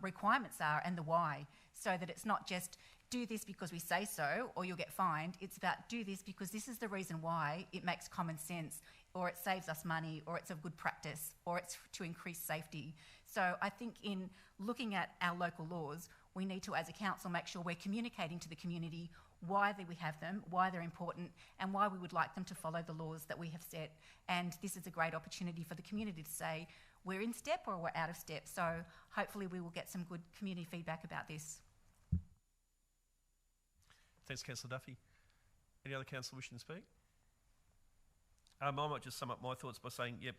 requirements are and the why, so that it's not just do this because we say so or you'll get fined. It's about do this because this is the reason why it makes common sense, or it saves us money, or it's a good practice, or it's to increase safety. So I think in looking at our local laws, we need to, as a council, make sure we're communicating to the community why we have them, why they're important, and why we would like them to follow the laws that we have set. And this is a great opportunity for the community to say we're in step or we're out of step. So hopefully we will get some good community feedback about this. Thanks, Councillor Duffy. Any other councillor wishing to speak? I might just sum up my thoughts by saying, yep,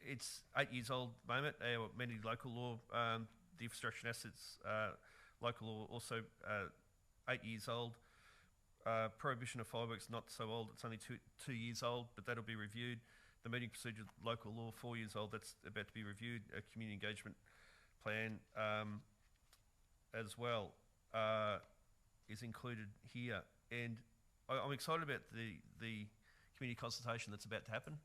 it's 8 years old at the moment. Our many local law, the infrastructure and assets, local law also 8 years old. Prohibition of fireworks not so old. It's only two years old, but that'll be reviewed. The meeting procedure, local law, 4 years old. That's about to be reviewed. A community engagement plan as well is included here, and I'm excited about the community consultation that's about to happen.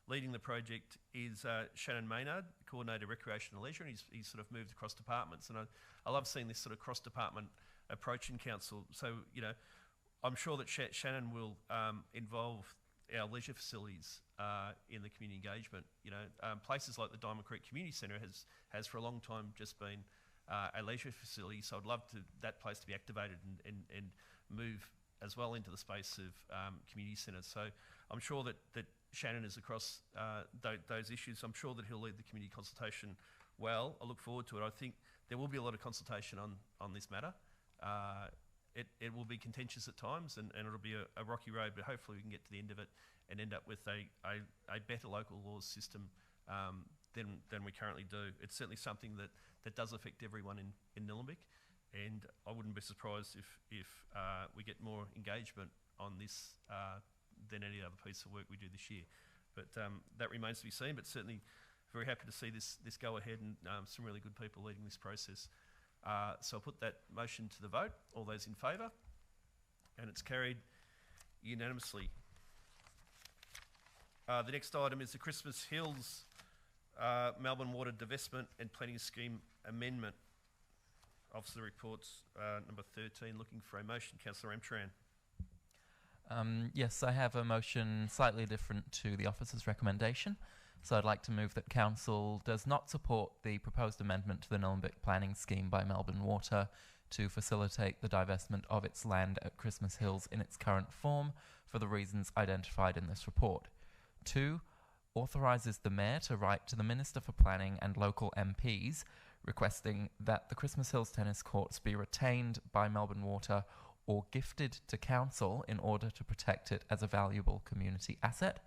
Leading the project is Shannon Maynard, Coordinator Recreation and Leisure, and he's sort of moved across departments, and I love seeing this sort of cross-department approach in council. So, you know, I'm sure that Shannon will involve our leisure facilities in the community engagement. You know, places like the Diamond Creek Community Centre has for a long time just been a leisure facility, so I'd love that place to be activated and move as well into the space of community centres. So I'm sure that Shannon is across those issues. I'm sure that he'll lead the community consultation well. I look forward to it. I think there will be a lot of consultation on this matter. It will be contentious at times, and it'll be a rocky road, but hopefully we can get to the end of it and end up with a better local laws system than we currently do. It's certainly something that does affect everyone in Nillumbik, and I wouldn't be surprised if we get more engagement on this than any other piece of work we do this year. But that remains to be seen, but certainly very happy to see this go ahead, and some really good people leading this process. So I'll put that motion to the vote. All those in favour? And it's carried unanimously. The next item is the Christmas Hills Melbourne Water Divestment and Planning Scheme Amendment. Officer Reports number 13. Looking for a motion. Councillor Amtran. Yes, I have a motion slightly different to the officer's recommendation. So I'd like to move that Council does not support the proposed amendment to the Nillumbik Planning Scheme by Melbourne Water to facilitate the divestment of its land at Christmas Hills in its current form for the reasons identified in this report. 2. Authorises the Mayor to write to the Minister for Planning and local MPs requesting that the Christmas Hills tennis courts be retained by Melbourne Water or gifted to Council in order to protect it as a valuable community asset.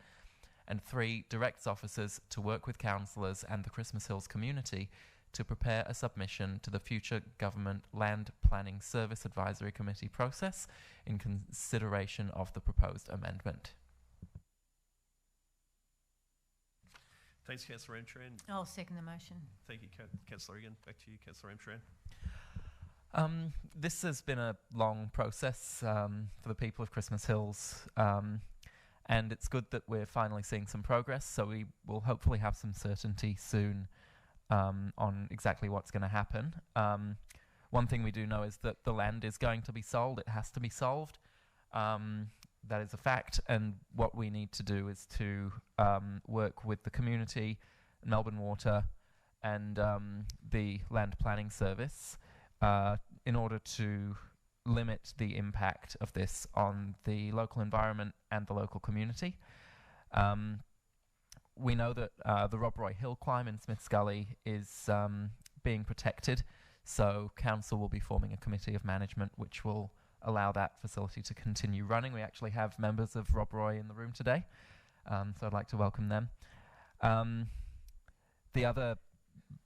And 3, directs officers to work with councillors and the Christmas Hills community to prepare a submission to the future Government Land Planning Service Advisory Committee process in consideration of the proposed amendment. Thanks, Councillor Amtran. I'll second the motion. Thank you, Councillor Egan. Back to you, Councillor Amtran. This has been a long process for the people of Christmas Hills. And it's good that we're finally seeing some progress, so we will hopefully have some certainty soon on exactly what's going to happen. One thing we do know is that the land is going to be sold. It has to be solved. That is a fact, and what we need to do is to work with the community, Melbourne Water, and the Land Planning Service in order to limit the impact of this on the local environment and the local community. We know that the Rob Roy Hill climb in Smiths Gully is being protected, so Council will be forming a committee of management which will allow that facility to continue running. We actually have members of Rob Roy in the room today, so I'd like to welcome them. The other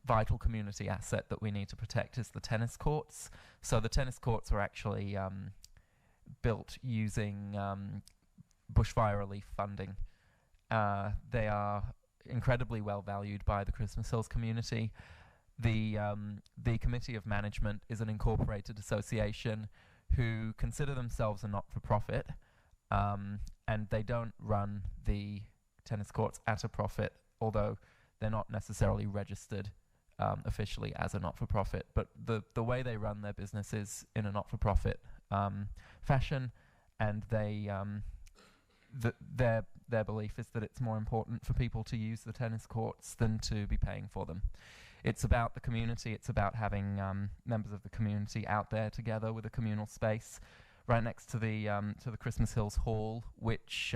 vital community asset that we need to protect is the tennis courts. So the tennis courts were actually built using bushfire relief funding. They are incredibly well valued by the Christmas Hills community. The Committee of Management is an incorporated association who consider themselves a not-for-profit, and they don't run the tennis courts at a profit, although they're not necessarily registered officially as a not-for-profit, but the way they run their business is in a not-for-profit fashion, and they their belief is that it's more important for people to use the tennis courts than to be paying for them. It's about the community. It's about having members of the community out there together with a communal space right next to the Christmas Hills Hall, which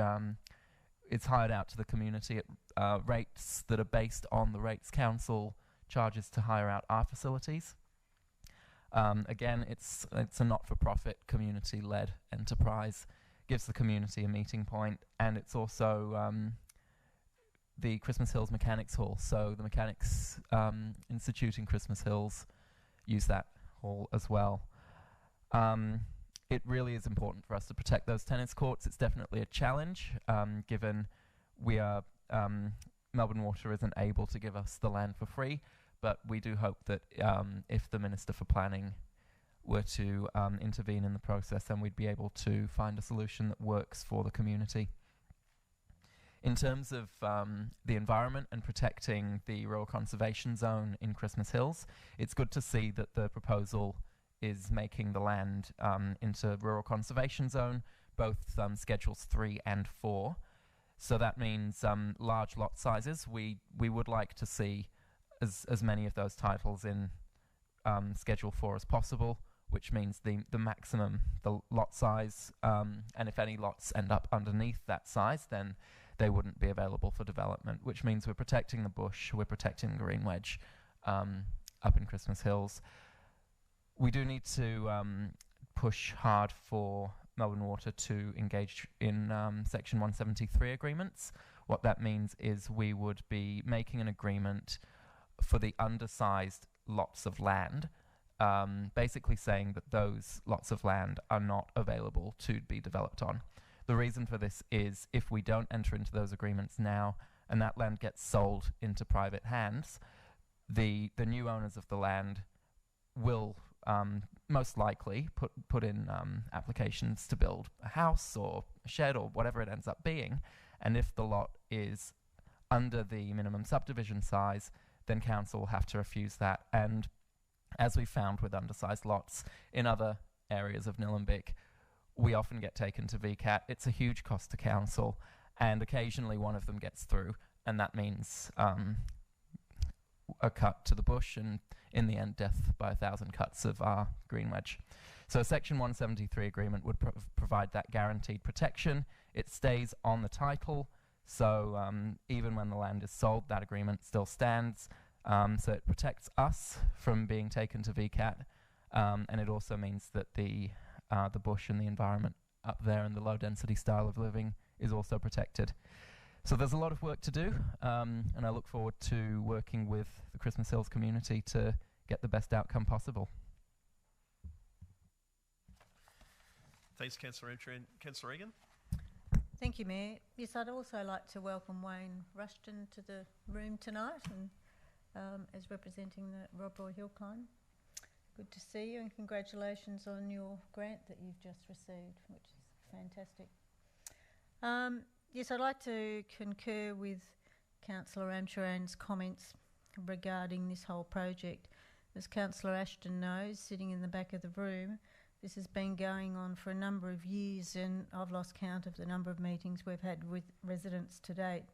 is hired out to the community at rates that are based on the rates council charges to hire out our facilities. Again, it's a not-for-profit, community-led enterprise. Gives the community a meeting point, and it's also the Christmas Hills Mechanics Hall. So the Mechanics Institute in Christmas Hills use that hall as well. It really is important for us to protect those tennis courts. It's definitely a challenge, given we are Melbourne Water isn't able to give us the land for free, but we do hope that if the Minister for Planning were to intervene in the process, then we'd be able to find a solution that works for the community. In terms of the environment and protecting the Rural Conservation Zone in Christmas Hills, it's good to see that the proposal is making the land into Rural Conservation Zone, both Schedules 3 and 4. So that means large lot sizes. We would like to see as many of those titles in Schedule 4 as possible, which means the maximum, the lot size, and if any lots end up underneath that size, then they wouldn't be available for development, which means we're protecting the bush, we're protecting the green wedge up in Christmas Hills. We do need to push hard for Melbourne Water to engage in Section 173 agreements. What that means is we would be making an agreement for the undersized lots of land, basically saying that those lots of land are not available to be developed on. The reason for this is if we don't enter into those agreements now and that land gets sold into private hands, the new owners of the land will most likely put in applications to build a house or a shed or whatever it ends up being, and if the lot is under the minimum subdivision size, then council will have to refuse that. And as we found with undersized lots in other areas of Nillumbik, we often get taken to VCAT. It's a huge cost to council, and occasionally one of them gets through, and that means a cut to the bush, and in the end, death by 1,000 cuts of our green wedge. So Section 173 agreement would provide that guaranteed protection. It stays on the title, so even when the land is sold, that agreement still stands. So it protects us from being taken to VCAT, and it also means that the bush and the environment up there and the low-density style of living is also protected. So there's a lot of work to do, and I look forward to working with the Christmas Hills community to get the best outcome possible. Thanks, Councillor Entry. And Councillor Egan? Thank you, Mayor. Yes, I'd also like to welcome Wayne Rushton to the room tonight, and as representing the Rob Roy Hill Climb. Good to see you, and congratulations on your grant that you've just received, which is fantastic. Yes, I'd like to concur with Councillor Amcharan's comments regarding this whole project. As Councillor Ashton knows, sitting in the back of the room, this has been going on for a number of years, and I've lost count of the number of meetings we've had with residents to date.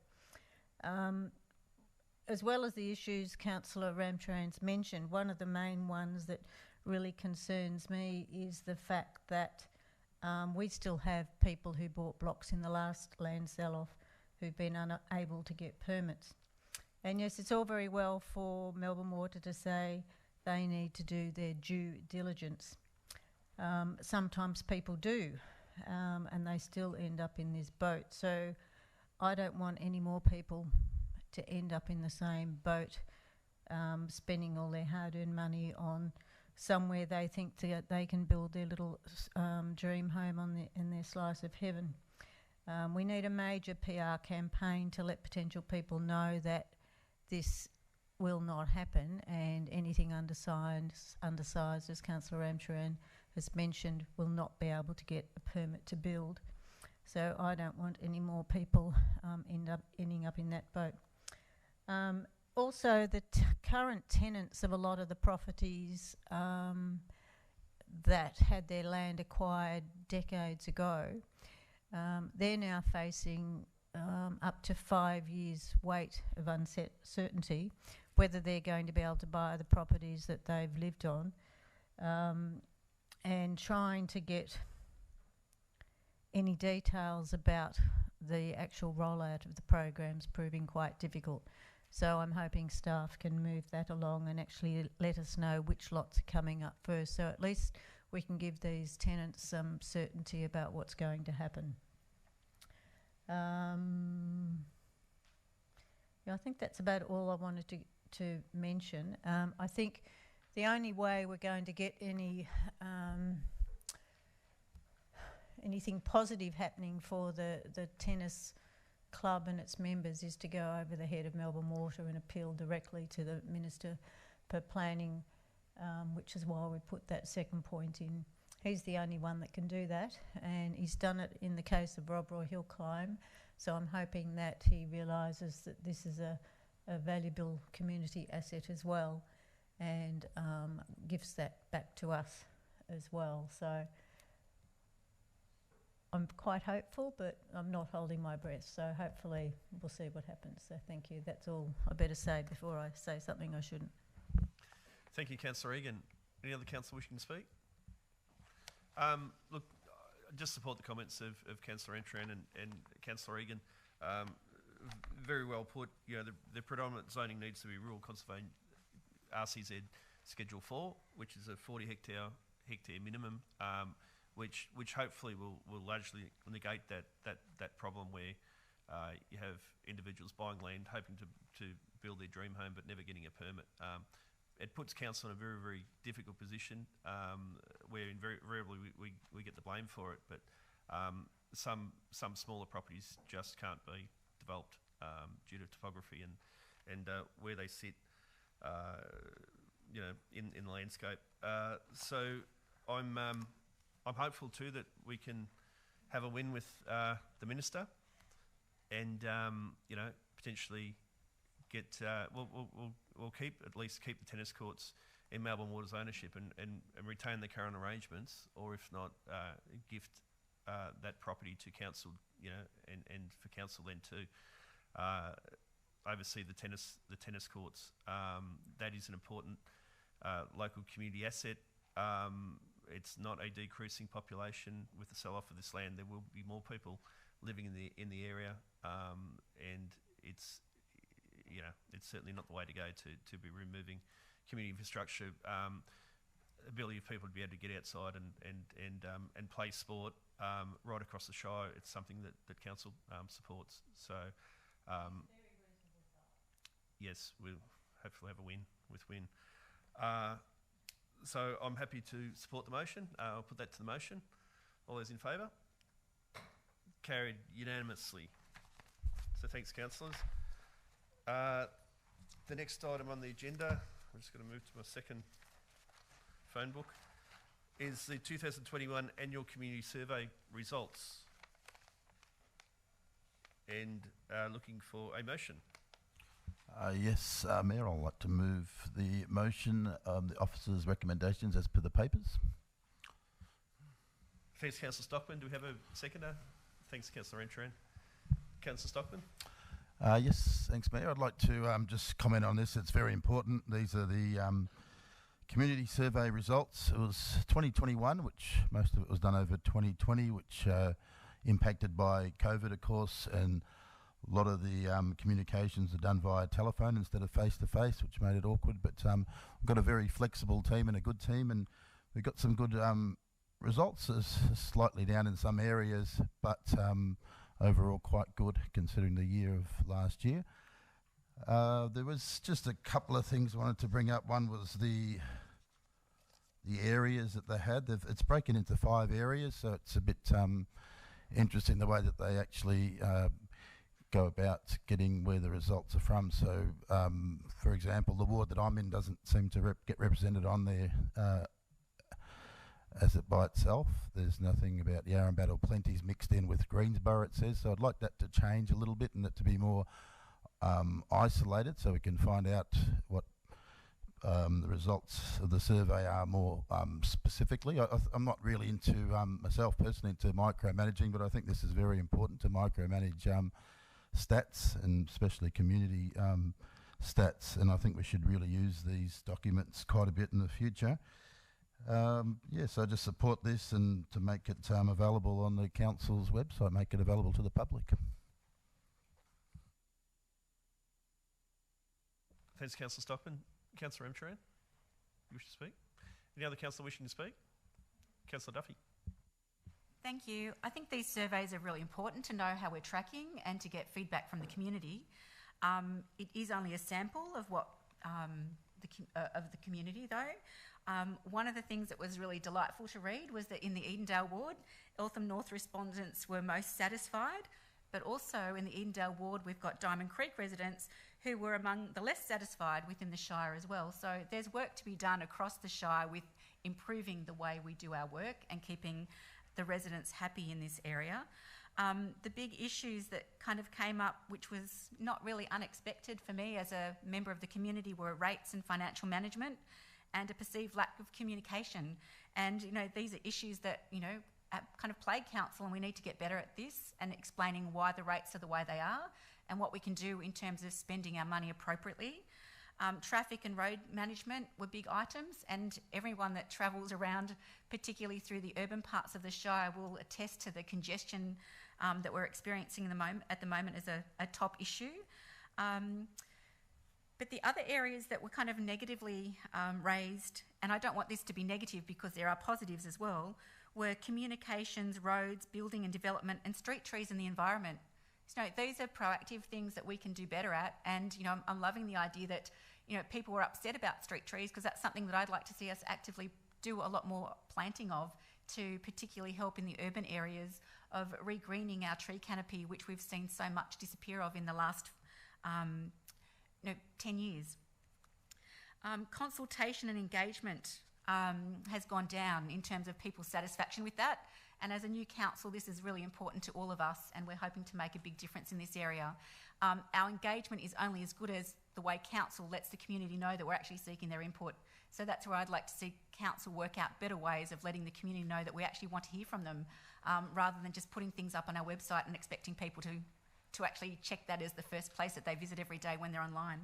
As well as the issues Councillor Ramcharan's mentioned, one of the main ones that really concerns me is the fact that we still have people who bought blocks in the last land sell-off who've been unable to get permits. And yes, it's all very well for Melbourne Water to say they need to do their due diligence. Sometimes people do, and they still end up in this boat. So I don't want any more people to end up in the same boat, spending all their hard-earned money on somewhere they think that they can build their little dream home in their slice of heaven. We need a major PR campaign to let potential people know that this will not happen, and anything undersized, as Councillor Amcharan has mentioned, will not be able to get a permit to build. So I don't want any more people ending up in that boat. Also, the current tenants of a lot of the properties that had their land acquired decades ago, they're now facing up to 5 years wait of uncertainty whether they're going to be able to buy the properties that they've lived on, and trying to get any details about the actual rollout of the program's proving quite difficult. So I'm hoping staff can move that along and actually let us know which lots are coming up first, so at least we can give these tenants some certainty about what's going to happen. Yeah, I think that's about all I wanted to mention. I think the only way we're going to get anything positive happening for the tennis club and its members is to go over the head of Melbourne Water and appeal directly to the Minister for Planning, which is why we put that second point in. He's the only one that can do that, and he's done it in the case of Rob Roy Hill Climb, so I'm hoping that he realises that this is a valuable community asset as well, and gives that back to us as well. So I'm quite hopeful, but I'm not holding my breath, so hopefully we'll see what happens. So thank you. That's all I better say before I say something I shouldn't. Thank you, Councillor Egan. Any other councillor wishing to speak? Look, I just support the comments of Councillor Entran and Councillor Egan. Very well put. You know, the predominant zoning needs to be rural conservation RCZ Schedule 4, which is a 40 hectare minimum, which hopefully will largely negate that problem where you have individuals buying land hoping to build their dream home but never getting a permit. It puts council in a very, very difficult position where invariably we get the blame for it, but some smaller properties just can't be developed due to topography and where they sit, you know, in the landscape. So I'm hopeful too that we can have a win with the Minister, and you know, potentially get we'll keep the tennis courts in Melbourne Water's ownership and retain the current arrangements, or if not, gift that property to council, you know, and for council then to oversee the tennis courts. That is an important local community asset. It's not a decreasing population. With the sell-off of this land, there will be more people living in the area, and it's, you know, it's certainly not the way to go to be removing community infrastructure, ability of people to be able to get outside and play sport right across the Shire. It's something that council supports. So yes, we'll hopefully have a win with Win. So I'm happy to support the motion. I'll put that to the motion. All those in favour? Carried unanimously. So thanks, councillors. The next item on the agenda, I'm just going to move to my second phone book, is the 2021 Annual Community Survey results. And looking for a motion. Yes, Mayor, I'd like to move the motion, the officer's recommendations as per the papers. Thanks, Councillor Stockman. Do we have a seconder? Thanks, Councillor Entran. Councillor Stockman? Yes, thanks, Mayor. I'd like to just comment on this. It's very important. These are the community survey results. It was 2021, which most of it was done over 2020, which impacted by COVID, of course, and a lot of the communications are done via telephone instead of face-to-face, which made it awkward. But we've got a very flexible team and a good team, and we've got some good results. It's slightly down in some areas, but overall quite good considering the year of last year. There was just a couple of things I wanted to bring up. One was the areas that they had. It's broken into 5 areas, so it's a bit interesting the way that they actually go about getting where the results are from. So, for example, the ward that I'm in doesn't seem to get represented on there as it by itself. There's nothing about Yarrambat or Plenty's mixed in with Greensborough, it says. So I'd like that to change a little bit and that to be more isolated, so we can find out what the results of the survey are more specifically. I'm not really into, myself personally, into micromanaging, but I think this is very important to micromanage stats, and especially community stats, and I think we should really use these documents quite a bit in the future. Yes, I just support this, and to make it available on the council's website, make it available to the public. Thanks, Councillor Stockman. Councillor Ramcharan, you wish to speak? Any other councillor wishing to speak? Councillor Duffy. Thank you. I think these surveys are really important to know how we're tracking and to get feedback from the community. It is only a sample of what of the community, though. One of the things that was really delightful to read was that in the Edendale ward, Eltham North respondents were most satisfied, but also in the Edendale ward, we've got Diamond Creek residents who were among the less satisfied within the Shire as well. So there's work to be done across the Shire with improving the way we do our work and keeping the residents happy in this area. The big issues that kind of came up, which was not really unexpected for me as a member of the community, were rates and financial management and a perceived lack of communication. And, you know, these are issues that, you know, kind of plague council, and we need to get better at this and explaining why the rates are the way they are and what we can do in terms of spending our money appropriately. Traffic and road management were big items, and everyone that travels around, particularly through the urban parts of the Shire, will attest to the congestion that we're experiencing at the moment as a top issue. But the other areas that were kind of negatively raised, and I don't want this to be negative because there are positives as well, were communications, roads, building and development, and street trees and the environment. So, these are proactive things that we can do better at, and, you know, I'm loving the idea that, you know, people were upset about street trees, because that's something that I'd like to see us actively do a lot more planting of, to particularly help in the urban areas of regreening our tree canopy, which we've seen so much disappear of in the last 10 years. Consultation and engagement has gone down in terms of people's satisfaction with that. And as a new council, this is really important to all of us, and we're hoping to make a big difference in this area. Our engagement is only as good as the way council lets the community know that we're actually seeking their input. So that's where I'd like to see council work out better ways of letting the community know that we actually want to hear from them, rather than just putting things up on our website and expecting people to actually check that as the first place that they visit every day when they're online.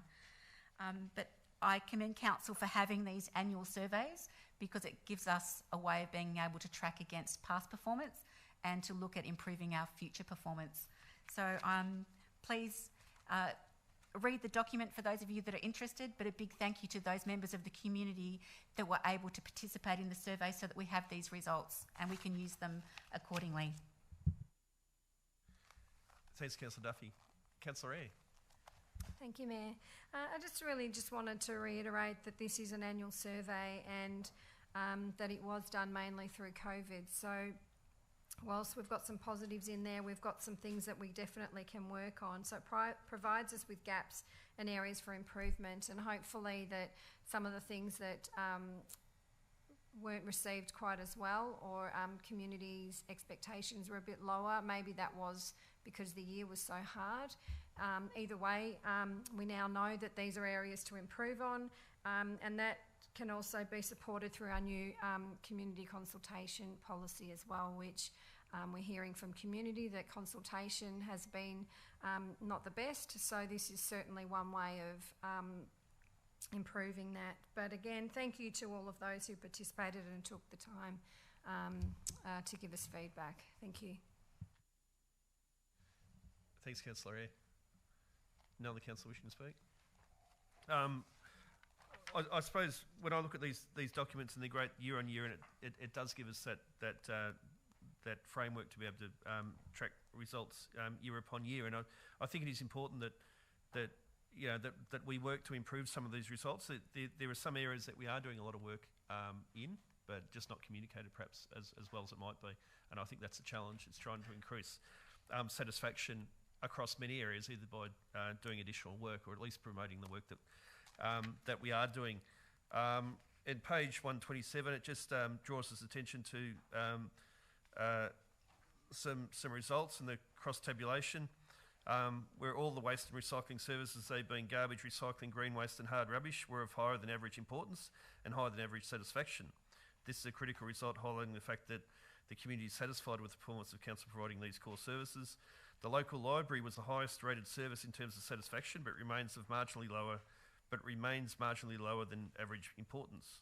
But I commend council for having these annual surveys, because it gives us a way of being able to track against past performance and to look at improving our future performance. So please read the document for those of you that are interested, but a big thank you to those members of the community that were able to participate in the survey so that we have these results and we can use them accordingly. Thanks, Councillor Duffy. Councillor Eyre. Thank you, Mayor. I just wanted to reiterate that this is an annual survey, and that it was done mainly through COVID. So whilst we've got some positives in there, we've got some things that we definitely can work on. So it provides us with gaps and areas for improvement, and hopefully that some of the things that weren't received quite as well, or communities' expectations were a bit lower, maybe that was because the year was so hard. Either way, we now know that these are areas to improve on, and that can also be supported through our new community consultation policy as well, which we're hearing from community that consultation has been not the best. So this is certainly one way of improving that. But again, thank you to all of those who participated and took the time to give us feedback. Thank you. Thanks, Councillor Eyre. No other councillor wishing to speak? I suppose when I look at these documents and they're great year on year, and it does give us that framework to be able to track results year upon year. And I think it is important that we work to improve some of these results. There are some areas that we are doing a lot of work in, but just not communicated perhaps as well as it might be. And I think that's a challenge. It's trying to increase satisfaction across many areas, either by doing additional work or at least promoting the work that we are doing. In page 127, it just draws us attention to some results in the cross-tabulation. where all the waste and recycling services, they being garbage, recycling, green waste and hard rubbish, were of higher than average importance and higher than average satisfaction. This is a critical result, highlighting the fact that the community is satisfied with the performance of council providing these core services. The local library was the highest rated service in terms of satisfaction, but remains marginally lower than average importance.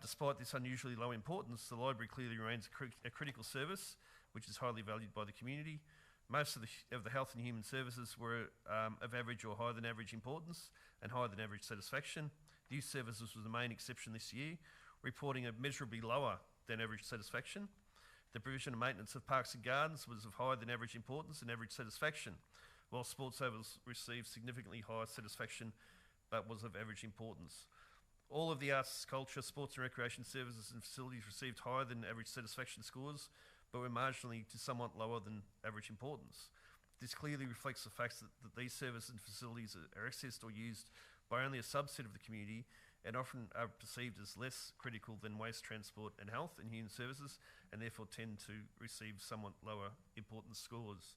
Despite this unusually low importance, the library clearly remains a critical service, which is highly valued by the community. Most of the health and human services were of average or higher than average importance and higher than average satisfaction. The youth services was the main exception this year, reporting a measurably lower than average satisfaction. The provision and maintenance of parks and gardens was of higher than average importance and average satisfaction, while sports ovals received significantly higher satisfaction but was of average importance. All of the arts, culture, sports and recreation services and facilities received higher than average satisfaction scores, but were marginally to somewhat lower than average importance. This clearly reflects the fact that these services and facilities are accessed or used by only a subset of the community and often are perceived as less critical than waste, transport and health and human services, and therefore tend to receive somewhat lower importance scores.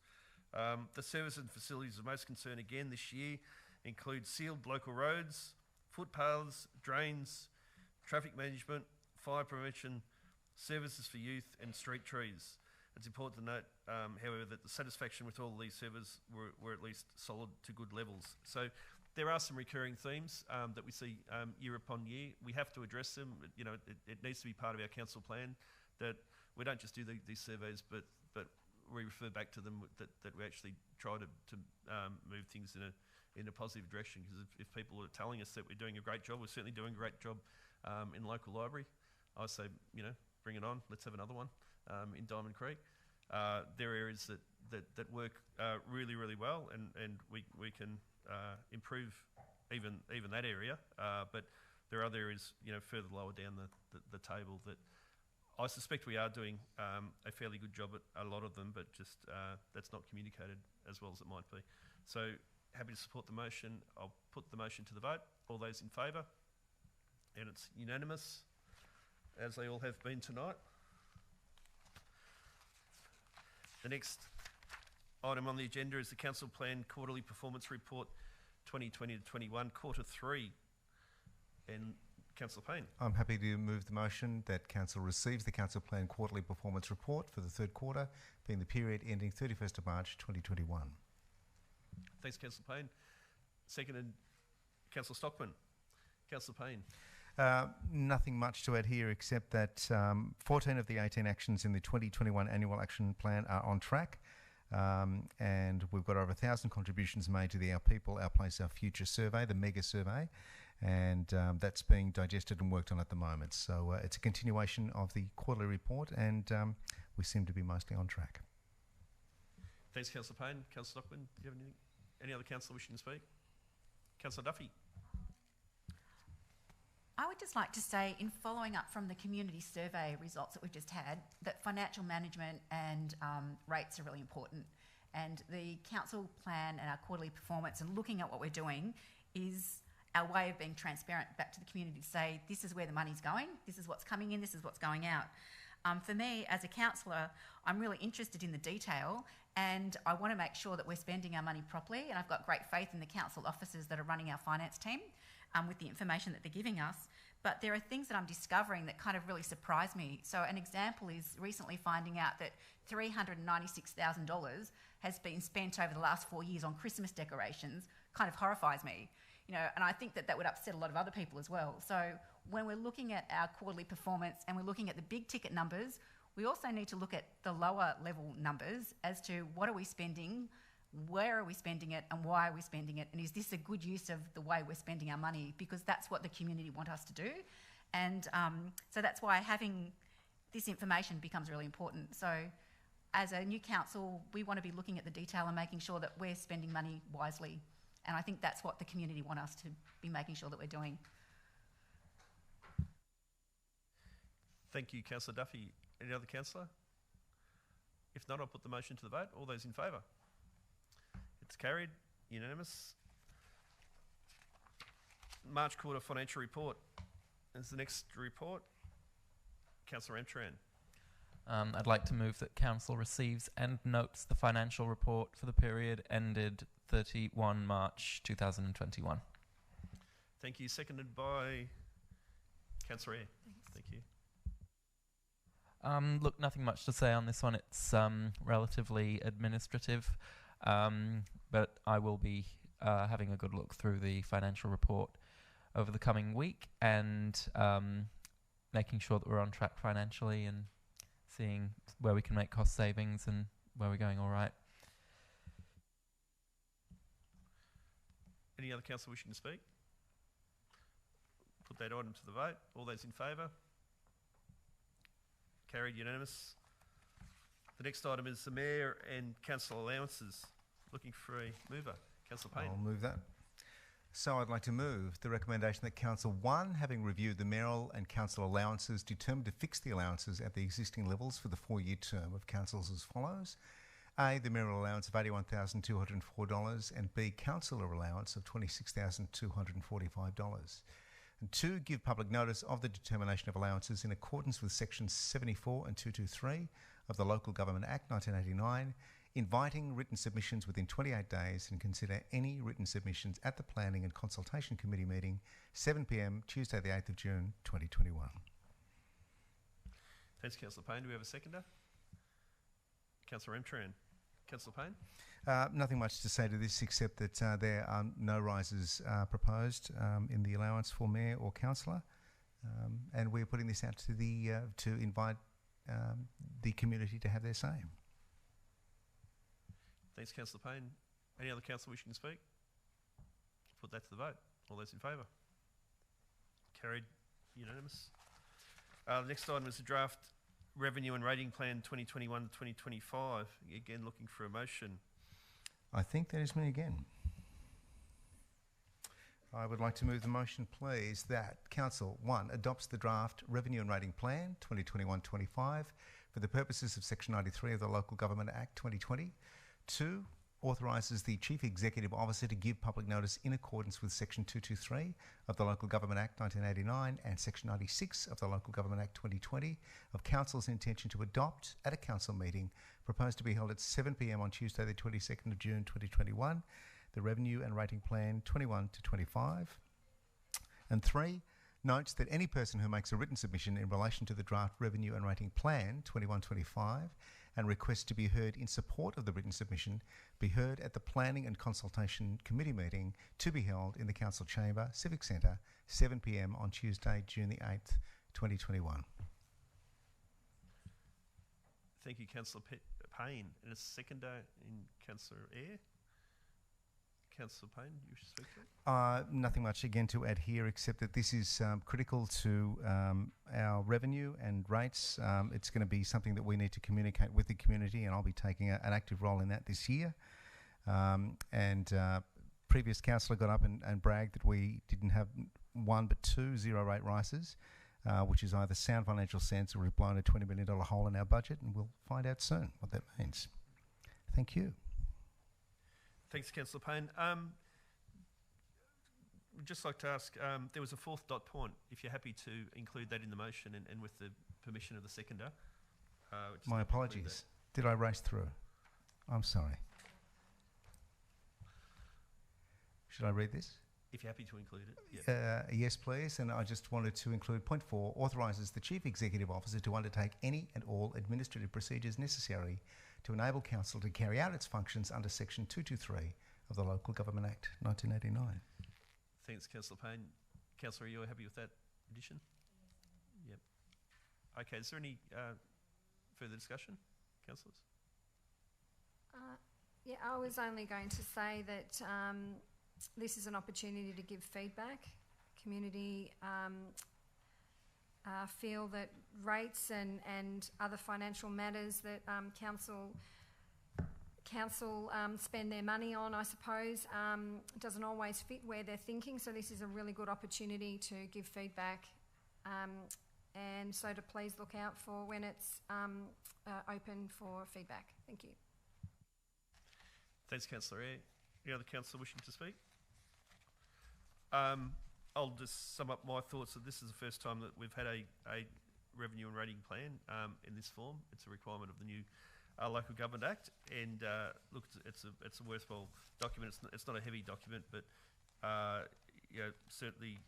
The services and facilities of most concern again this year include sealed local roads, footpaths, drains, traffic management, fire prevention, services for youth and street trees. It's important to note, however, that the satisfaction with all of these services were at least solid to good levels. So there are some recurring themes that we see year upon year. We have to address them. You know, it needs to be part of our council plan that we don't just do these surveys, but we refer back to them, that we actually try to move things in a positive direction. Because if people are telling us that we're doing a great job, we're certainly doing a great job in local library. I say, you know, bring it on. Let's have another one in Diamond Creek. There are areas that work really, really well, and we can improve even that area. But there are other areas, you know, further lower down the table that I suspect we are doing a fairly good job at a lot of them, but just that's not communicated as well as it might be. So happy to support the motion. I'll put the motion to the vote. All those in favour? And it's unanimous, as they all have been tonight. The next item on the agenda is the Council Plan Quarterly Performance Report 2020 to 21, Quarter 3. And Councillor Payne. I'm happy to move the motion that Council receives the Council Plan Quarterly Performance Report for the third quarter, being the period ending 31st of March 2021. Thanks, Councillor Payne. Seconded, Councillor Stockman. Councillor Payne. Nothing much to add here except that 14 of the 18 actions in the 2021 Annual Action Plan are on track, and we've got over 1,000 contributions made to the Our People, Our Place, Our Future survey, the mega survey, and that's being digested and worked on at the moment. So it's a continuation of the quarterly report, and we seem to be mostly on track. Thanks, Councillor Payne. Councillor Stockman, do you have anything? Any other councillor wishing to speak? Councillor Duffy. I would just like to say, in following up from the community survey results that we've just had, that financial management and rates are really important. And the council plan and our quarterly performance and looking at what we're doing is our way of being transparent back to the community to say, this is where the money's going, this is what's coming in, this is what's going out. For me, as a councillor, I'm really interested in the detail, and I want to make sure that we're spending our money properly, and I've got great faith in the council officers that are running our finance team with the information that they're giving us. But there are things that I'm discovering that kind of really surprise me. So an example is recently finding out that $396,000 has been spent over the last 4 years on Christmas decorations. Kind of horrifies me. You know, and I think that that would upset a lot of other people as well. So when we're looking at our quarterly performance and we're looking at the big ticket numbers, we also need to look at the lower level numbers as to what are we spending, where are we spending it, and why are we spending it, and is this a good use of the way we're spending our money, because that's what the community want us to do. And so that's why having this information becomes really important. So as a new council, we want to be looking at the detail and making sure that we're spending money wisely. And I think that's what the community want us to be making sure that we're doing. Thank you, Councillor Duffy. Any other councillor? If not, I'll put the motion to the vote. All those in favour? It's carried. Unanimous. March quarter financial report is the next report. Councillor Ramcharan. I'd like to move that Council receives and notes the financial report for the period ended 31 March 2021. Thank you. Seconded by Councillor Eyre. Thank you. Look, nothing much to say on this one. It's relatively administrative, but I will be having a good look through the financial report over the coming week and making sure that we're on track financially and seeing where we can make cost savings and where we're going all right. Any other councillor wishing to speak? Put that item to the vote. All those in favour? Carried, unanimous. The next item is the Mayor and Council allowances. Looking for a mover. Councillor Payne. I'll move that. So I'd like to move the recommendation that Council 1, having reviewed the mayoral and council allowances, determined to fix the allowances at the existing levels for the 4-year term of councils as follows. A, the mayoral allowance of $81,204 and B, councillor allowance of $26,245. And 2, give public notice of the determination of allowances in accordance with sections 74 and 223 of the Local Government Act 1989, inviting written submissions within 28 days and consider any written submissions at the Planning and Consultation Committee meeting, 7 p.m, Tuesday the 8th of June 2021. Thanks, Councillor Payne. Do we have a seconder? Councillor Ramcharan. Councillor Payne? Nothing much to say to this except that there are no rises proposed in the allowance for mayor or councillor, and we're putting this out to the to invite the community to have their say. Thanks, Councillor Payne. Any other councillor wishing to speak? Put that to the vote. All those in favour? Carried, unanimous. The next item is the draft Revenue and Rating Plan 2021 to 2025. Again, looking for a motion. I think that is me again. I would like to move the motion, please, that Council 1 adopts the draft Revenue and Rating Plan 2021-25 for the purposes of Section 93 of the Local Government Act 2020. 2, authorises the Chief Executive Officer to give public notice in accordance with Section 223 of the Local Government Act 1989 and Section 96 of the Local Government Act 2020 of Council's intention to adopt at a council meeting proposed to be held at 7 p.m. on Tuesday the 22nd of June 2021, the Revenue and Rating Plan 21 to 25. And 3, notes that any person who makes a written submission in relation to the draft Revenue and Rating Plan 21-25 and requests to be heard in support of the written submission be heard at the Planning and Consultation Committee meeting to be held in the Council Chamber, Civic Centre, 7 p.m. on Tuesday, June the 8th, 2021. Thank you, Councillor Payne. And a seconder in Councillor Eyre. Councillor Payne, you should speak to it. Nothing much again to add here except that this is critical to our revenue and rates. It's going to be something that we need to communicate with the community, and I'll be taking an active role in that this year. Previous councillor got up and bragged that we didn't have 1 but 2 zero-rate rises, which is either sound financial sense or we've blown a $20 million hole in our budget, and we'll find out soon what that means. Thank you. Thanks, Councillor Payne. We'd just like to ask, there was a 4th dot point, if you're happy to include that in the motion and with the permission of the seconder. My apologies. Did I race through? I'm sorry. Should I read this? If you're happy to include it. Yep. Yes, please. And I just wanted to include point 4, authorises the Chief Executive Officer to undertake any and all administrative procedures necessary to enable Council to carry out its functions under Section 223 of the Local Government Act 1989. Thanks, Councillor Payne. Councillor, are you happy with that addition? Yep. Okay, is there any further discussion, councillors? Yeah, I was only going to say that this is an opportunity to give feedback. Community feel that rates and other financial matters that council spend their money on, I suppose, doesn't always fit where they're thinking. So this is a really good opportunity to give feedback, and so to please look out for when it's open for feedback. Thank you. Thanks, Councillor Eyre. Any other councillor wishing to speak? I'll just sum up my thoughts that this is the first time that we've had a revenue and rating plan in this form. It's a requirement of the new Local Government Act, and look, it's a worthwhile document. It's not a heavy document, but certainly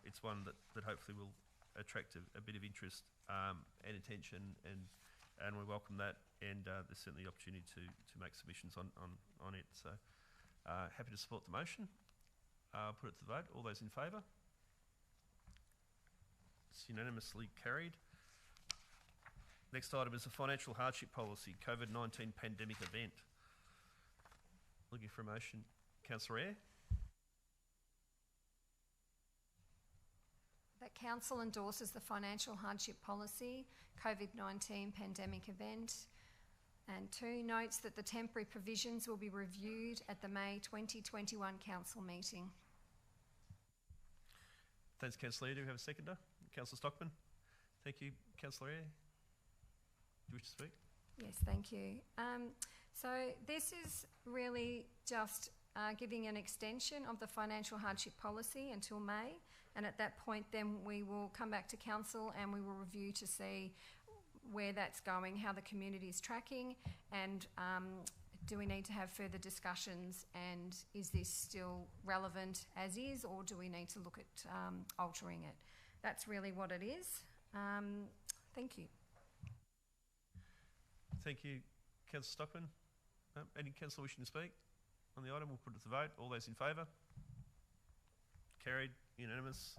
it's one that hopefully will attract a bit of interest and attention, and we welcome that. And there's certainly the opportunity to make submissions on it. So happy to support the motion. Put it to the vote. All those in favour? It's unanimously carried. Next item is the financial hardship policy, COVID-19 pandemic event. Looking for a motion. Councillor Eyre. That Council endorses the financial hardship policy, COVID-19 pandemic event. And 2, notes that the temporary provisions will be reviewed at the May 2021 Council meeting. Thanks, Councillor Eyre. Do we have a seconder? Councillor Stockman. Thank you. Councillor Eyre. Do you wish to speak? Yes, thank you. So this is really just giving an extension of the financial hardship policy until May, and at that point then we will come back to Council and we will review to see where that's going, how the community is tracking, and do we need to have further discussions, and is this still relevant as is, or do we need to look at altering it? That's really what it is. Thank you. Thank you, Councillor Stockman. Any councillor wishing to speak on the item? We'll put it to the vote. All those in favour? Carried. Unanimous.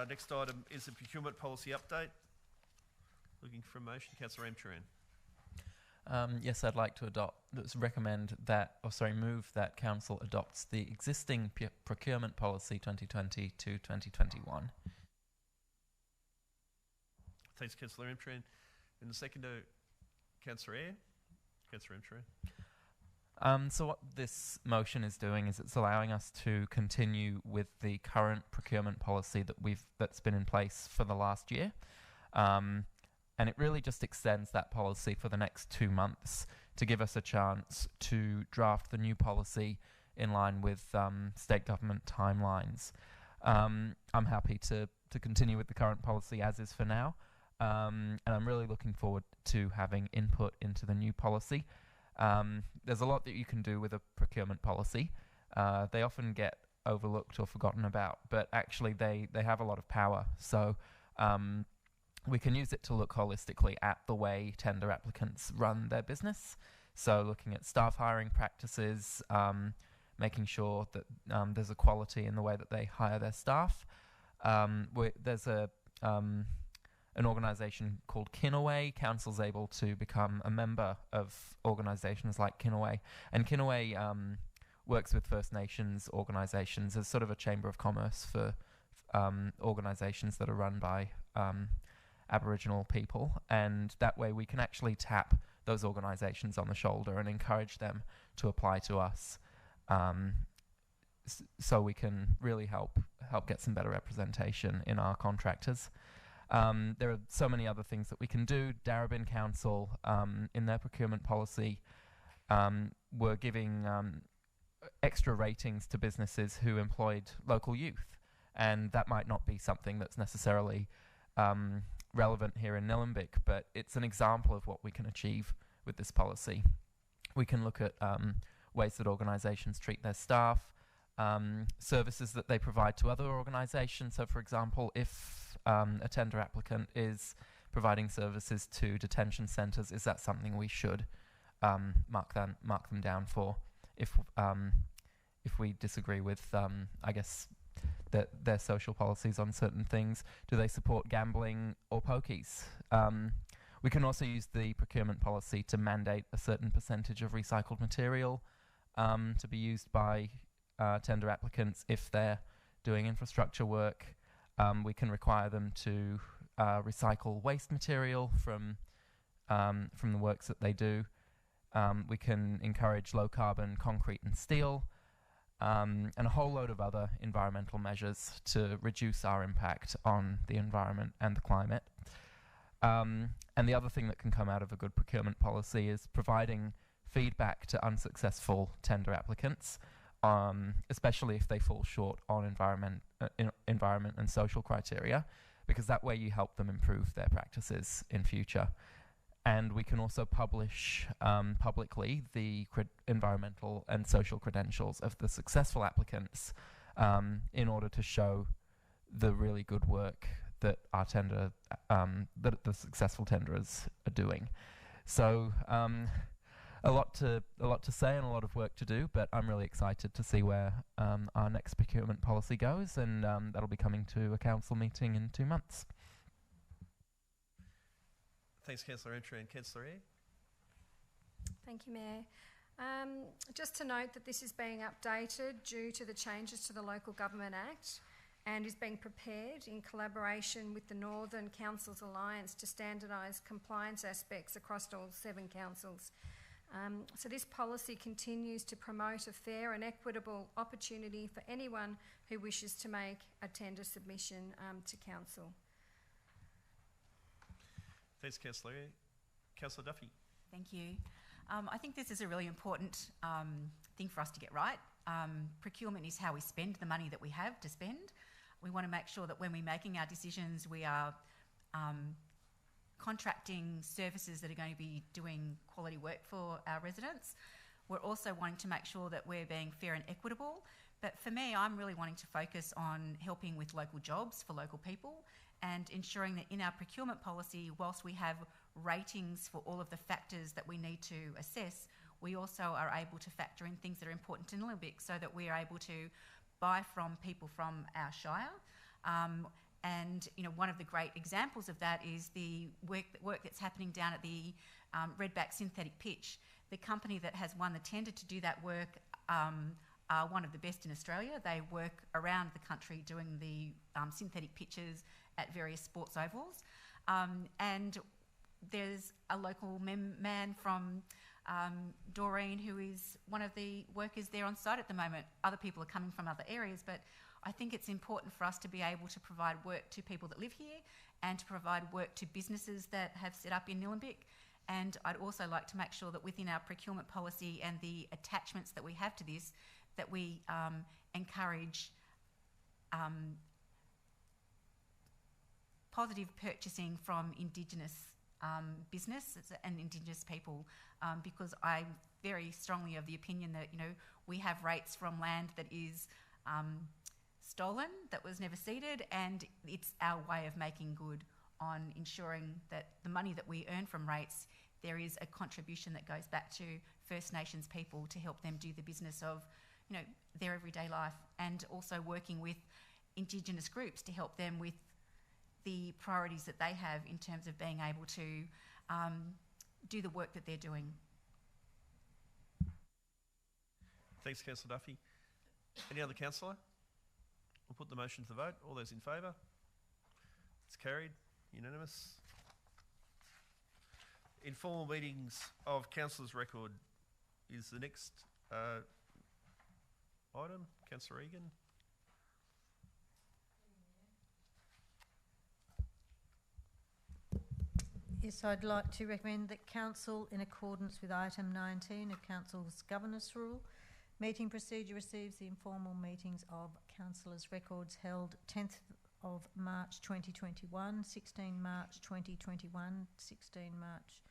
Next item is the procurement policy update. Looking for a motion. Councillor Ramcharan. Yes, I'd like to move that Council adopts the existing procurement policy 2020 to 2021. Thanks, Councillor Ramcharan. And the seconder, Councillor Eyre. Councillor Ramcharan. So what this motion is doing is it's allowing us to continue with the current procurement policy that's been in place for the last year. And it really just extends that policy for the next 2 months to give us a chance to draft the new policy in line with state government timelines. I'm happy to continue with the current policy as is for now, and I'm really looking forward to having input into the new policy. There's a lot that you can do with a procurement policy. They often get overlooked or forgotten about, but actually they have a lot of power. So we can use it to look holistically at the way tender applicants run their business. So looking at staff hiring practices, making sure that there's a quality in the way that they hire their staff. There's an organisation called Kinaway. Council's able to become a member of organisations like Kinaway. And Kinaway works with First Nations organisations as sort of a chamber of commerce for organisations that are run by Aboriginal people, and that way we can actually tap those organisations on the shoulder and encourage them to apply to us, so we can really help get some better representation in our contractors. There are so many other things that we can do. Darebin Council, in their procurement policy, were giving extra ratings to businesses who employed local youth, and that might not be something that's necessarily relevant here in Nillumbik, but it's an example of what we can achieve with this policy. We can look at ways that organisations treat their staff, services that they provide to other organisations. So, for example, if a tender applicant is providing services to detention centres, is that something we should mark them down for? If we disagree with, I guess, their social policies on certain things, do they support gambling or pokies? We can also use the procurement policy to mandate a certain percentage of recycled material to be used by tender applicants if they're doing infrastructure work. We can require them to recycle waste material from the works that they do. We can encourage low carbon concrete and steel, and a whole load of other environmental measures to reduce our impact on the environment and the climate. And the other thing that can come out of a good procurement policy is providing feedback to unsuccessful tender applicants, especially if they fall short on environment and social criteria. because that way you help them improve their practices in future. And we can also publish publicly the environmental and social credentials of the successful applicants in order to show the really good work that our tender, that the successful tenderers are doing. So a lot to say and a lot of work to do, but I'm really excited to see where our next procurement policy goes, and that'll be coming to a council meeting in 2 months. Thanks, Councillor Entry. And Councillor Eyre? Thank you, Mayor. Just to note that this is being updated due to the changes to the Local Government Act and is being prepared in collaboration with the Northern Councils Alliance to standardise compliance aspects across all 7 councils. So this policy continues to promote a fair and equitable opportunity for anyone who wishes to make a tender submission to council. Thanks, Councillor Eyre. Councillor Duffy? Thank you. I think this is a really important thing for us to get right. Procurement is how we spend the money that we have to spend. We want to make sure that when we're making our decisions, we are contracting services that are going to be doing quality work for our residents. We're also wanting to make sure that we're being fair and equitable. But for me, I'm really wanting to focus on helping with local jobs for local people and ensuring that in our procurement policy, whilst we have ratings for all of the factors that we need to assess, we also are able to factor in things that are important to Nillumbik so that we are able to buy from people from our shire. And you know, one of the great examples of that is the work that's happening down at the Redback synthetic pitch. The company that has won the tender to do that work are one of the best in Australia. They work around the country doing the synthetic pitches at various sports ovals. And there's a local man from Doreen who is one of the workers there on site at the moment. Other people are coming from other areas, but I think it's important for us to be able to provide work to people that live here and to provide work to businesses that have set up in Nillumbik. And I'd also like to make sure that within our procurement policy and the attachments that we have to this, that we encourage positive purchasing from Indigenous business and Indigenous people, because I'm very strongly of the opinion that, you know, we have rates from land that is stolen, that was never ceded, and it's our way of making good on ensuring that the money that we earn from rates, there is a contribution that goes back to First Nations people to help them do the business of, you know, their everyday life, and also working with Indigenous groups to help them with the priorities that they have in terms of being able to do the work that they're doing. Thanks, Councillor Duffy. Any other councillor? We'll put the motion to the vote. All those in favour? It's carried. Unanimous. Informal meetings of councillors' record is the next item. Councillor Egan. Yes, I'd like to recommend that Council, in accordance with item 19 of Council's governance rule, meeting procedure receives the informal meetings of councillors' records held 10th of March 2021, 16 March 2021, 16 March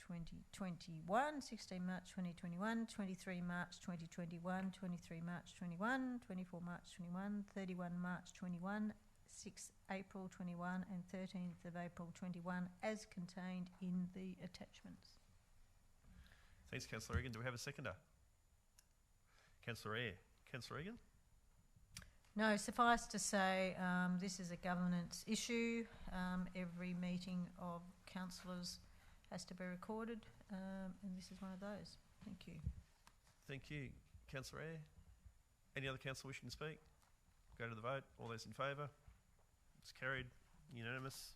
2021, 16 March 2021, 23 March 2021, 23 March 21, 24 March 21, 31 March 21, 6 April 21 and 13th of April 21 as contained in the attachments. Thanks, Councillor Egan. Do we have a seconder? Councillor Eyre. Councillor Egan? No, suffice to say, this is a governance issue. Every meeting of councillors has to be recorded, and this is one of those. Thank you. Thank you. Councillor Eyre? Any other councillor wishing to speak? Go to the vote. All those in favour? It's carried. Unanimous.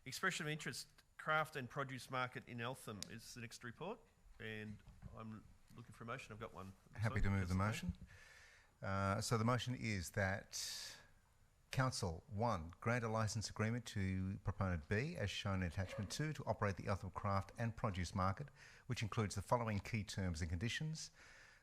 Expression of interest, craft and produce market in Eltham is the next report, and I'm looking for a motion. I've got one. Happy to move the motion. So the motion is that Council 1 grant a licence agreement to proponent B as shown in attachment 2 to operate the Eltham craft and produce market, which includes the following key terms and conditions.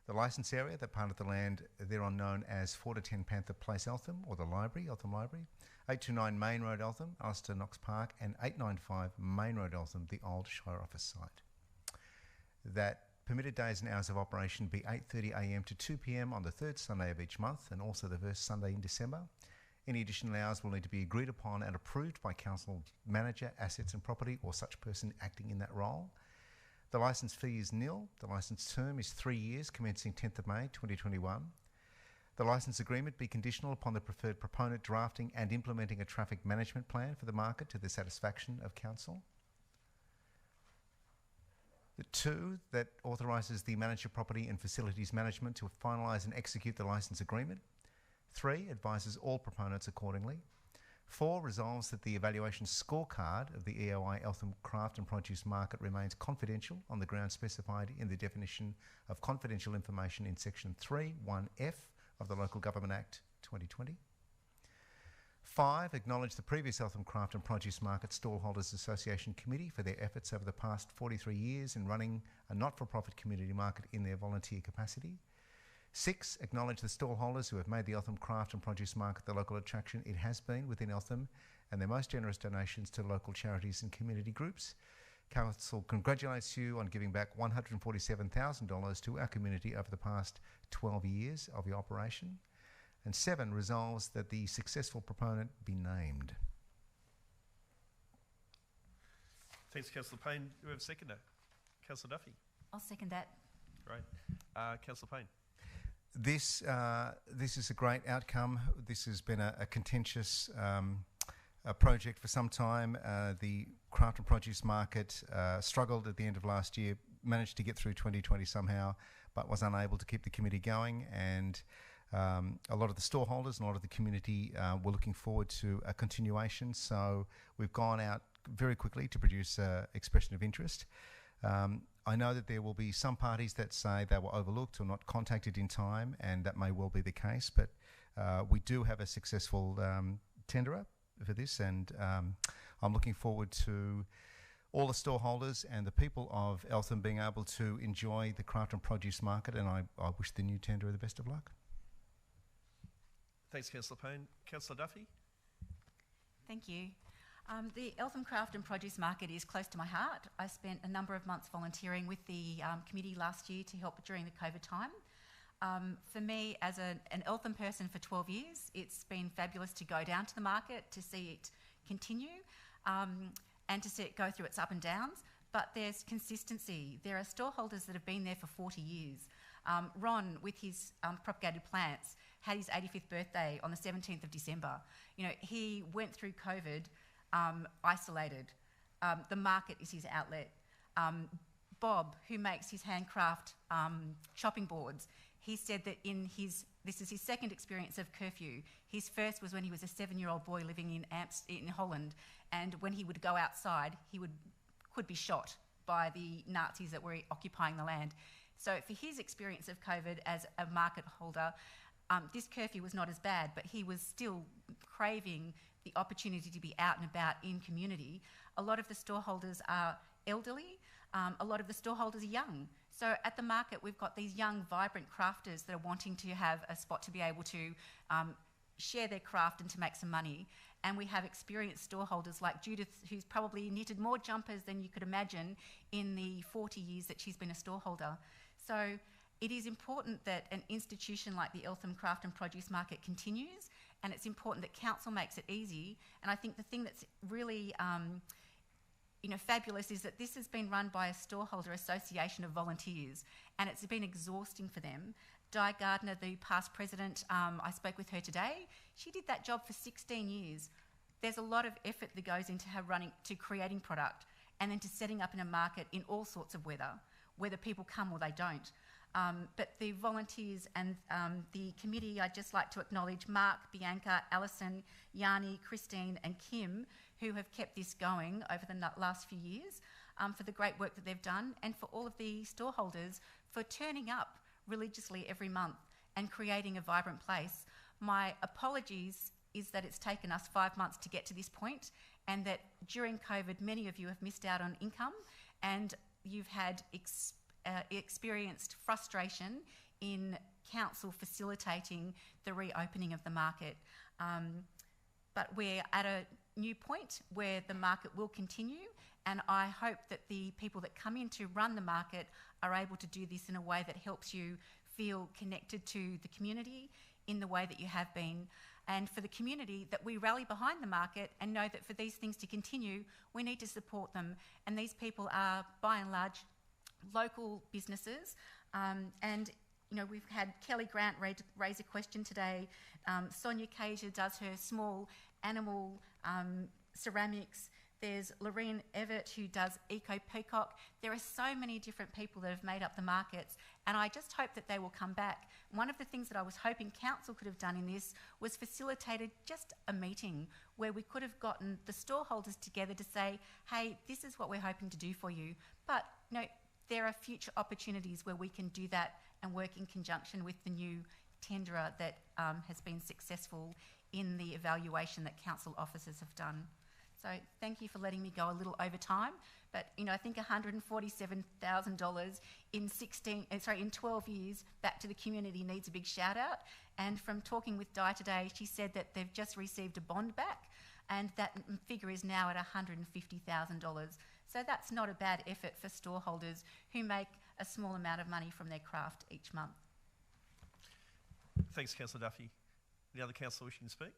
The licence area, that part of the land thereon known as 4 to 10 Panther Place, Eltham, or the Library, Eltham Library, 829 Main Road, Eltham, Alistair Knox Park, and 895 Main Road, Eltham, the old Shire Office site. That permitted days and hours of operation be 8:30am to 2pm on the third Sunday of each month, and also the first Sunday in December. Any additional hours will need to be agreed upon and approved by council manager, assets and property, or such person acting in that role. The licence fee is nil. The licence term is 3 years, commencing 10th of May 2021. The licence agreement be conditional upon the preferred proponent drafting and implementing a traffic management plan for the market to the satisfaction of council. The 2, that authorises the manager property and facilities management to finalise and execute the licence agreement. 3, advises all proponents accordingly. 4, resolves that the evaluation scorecard of the EOI Eltham Craft and Produce Market remains confidential on the grounds specified in the definition of confidential information in section 3(1)(f) of the Local Government Act 2020. 5, acknowledge the previous Eltham Craft and Produce Market Stallholders Association Committee for their efforts over the past 43 years in running a not-for-profit community market in their volunteer capacity. 6, acknowledge the stallholders who have made the Eltham Craft and Produce Market the local attraction it has been within Eltham, and their most generous donations to local charities and community groups. Council congratulates you on giving back $147,000 to our community over the past 12 years of your operation. And 7, resolves that the successful proponent be named. Thanks, Councillor Payne. Do we have a seconder? Councillor Duffy. I'll second that. Great. Councillor Payne. This is a great outcome. This has been a contentious project for some time. The craft and produce market struggled at the end of last year, managed to get through 2020 somehow, but was unable to keep the committee going. And a lot of the storeholders and a lot of the community were looking forward to a continuation. So we've gone out very quickly to produce an expression of interest. I know that there will be some parties that say they were overlooked or not contacted in time, and that may well be the case, but we do have a successful tenderer for this, and I'm looking forward to all the storeholders and the people of Eltham being able to enjoy the craft and produce market, and I wish the new tenderer the best of luck. Thanks, Councillor Payne. Councillor Duffy. Thank you. The Eltham Craft and Produce Market is close to my heart. I spent a number of months volunteering with the committee last year to help during the COVID time. For me, as an Eltham person for 12 years, it's been fabulous to go down to the market, to see it continue, and to see it go through its up and downs. But there's consistency. There are storeholders that have been there for 40 years. Ron, with his propagated plants, had his 85th birthday on the 17th of December. You know, he went through COVID isolated. The market is his outlet. Bob, who makes his handcraft chopping boards, he said that this is his second experience of curfew. His first was when he was a 7-year-old boy living in Holland, and when he would go outside, he could be shot by the Nazis that were occupying the land. So for his experience of COVID as a market holder, this curfew was not as bad, but he was still craving the opportunity to be out and about in community. A lot of the storeholders are elderly. A lot of the storeholders are young. So at the market, we've got these young, vibrant crafters that are wanting to have a spot to be able to share their craft and to make some money. And we have experienced storeholders like Judith, who's probably knitted more jumpers than you could imagine in the 40 years that she's been a storeholder. So it is important that an institution like the Eltham Craft and Produce Market continues, and it's important that council makes it easy. And I think the thing that's really fabulous is that this has been run by a storeholder association of volunteers, and it's been exhausting for them. Di Gardner, the past president, I spoke with her today. She did that job for 16 years. There's a lot of effort that goes into her creating product, and then to setting up in a market in all sorts of weather, whether people come or they don't. But the volunteers and the committee, I'd just like to acknowledge Mark, Bianca, Alison, Yanni, Christine and Kim, who have kept this going over the last few years, for the great work that they've done, and for all of the storeholders for turning up religiously every month and creating a vibrant place. My apologies is that it's taken us 5 months to get to this point, and that during COVID, many of you have missed out on income, and you've had experienced frustration in council facilitating the reopening of the market. But we're at a new point where the market will continue, and I hope that the people that come in to run the market are able to do this in a way that helps you feel connected to the community in the way that you have been. And for the community, that we rally behind the market and know that for these things to continue, we need to support them. And these people are, by and large, local businesses. And, you know, we've had Kelly Grant raise a question today. Sonia Casia does her small animal ceramics. There's Lorraine Everett who does Eco Peacock. There are so many different people that have made up the markets, and I just hope that they will come back. One of the things that I was hoping council could have done in this was facilitated just a meeting where we could have gotten the store holders together to say, hey, this is what we're hoping to do for you. But, you know, there are future opportunities where we can do that and work in conjunction with the new tenderer that has been successful in the evaluation that council officers have done. So thank you for letting me go a little over time, but you know, I think $147,000 in 12 years back to the community needs a big shout out. And from talking with Di today, she said that they've just received a bond back, and that figure is now at $150,000. So that's not a bad effort for store holders who make a small amount of money from their craft each month. Thanks, Councillor Duffy. Any other councillor wishing to speak?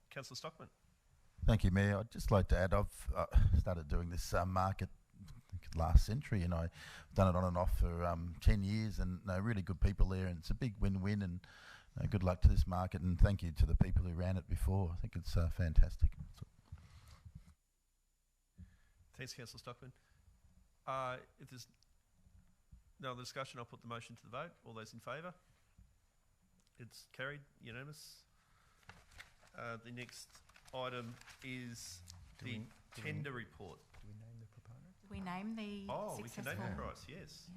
Councillor Stockman. Thank you, Mayor. I'd just like to add, I've started doing this market last century, and I've done it on and off for 10 years, and really good people there, and it's a big win-win, and good luck to this market, and thank you to the people who ran it before. I think it's fantastic. Thanks, Councillor Stockman. If there's no other discussion, I'll put the motion to the vote. All those in favour? It's carried, unanimous. The next item is the tender report. Do we name the proponent? We name the we can name the price, yes.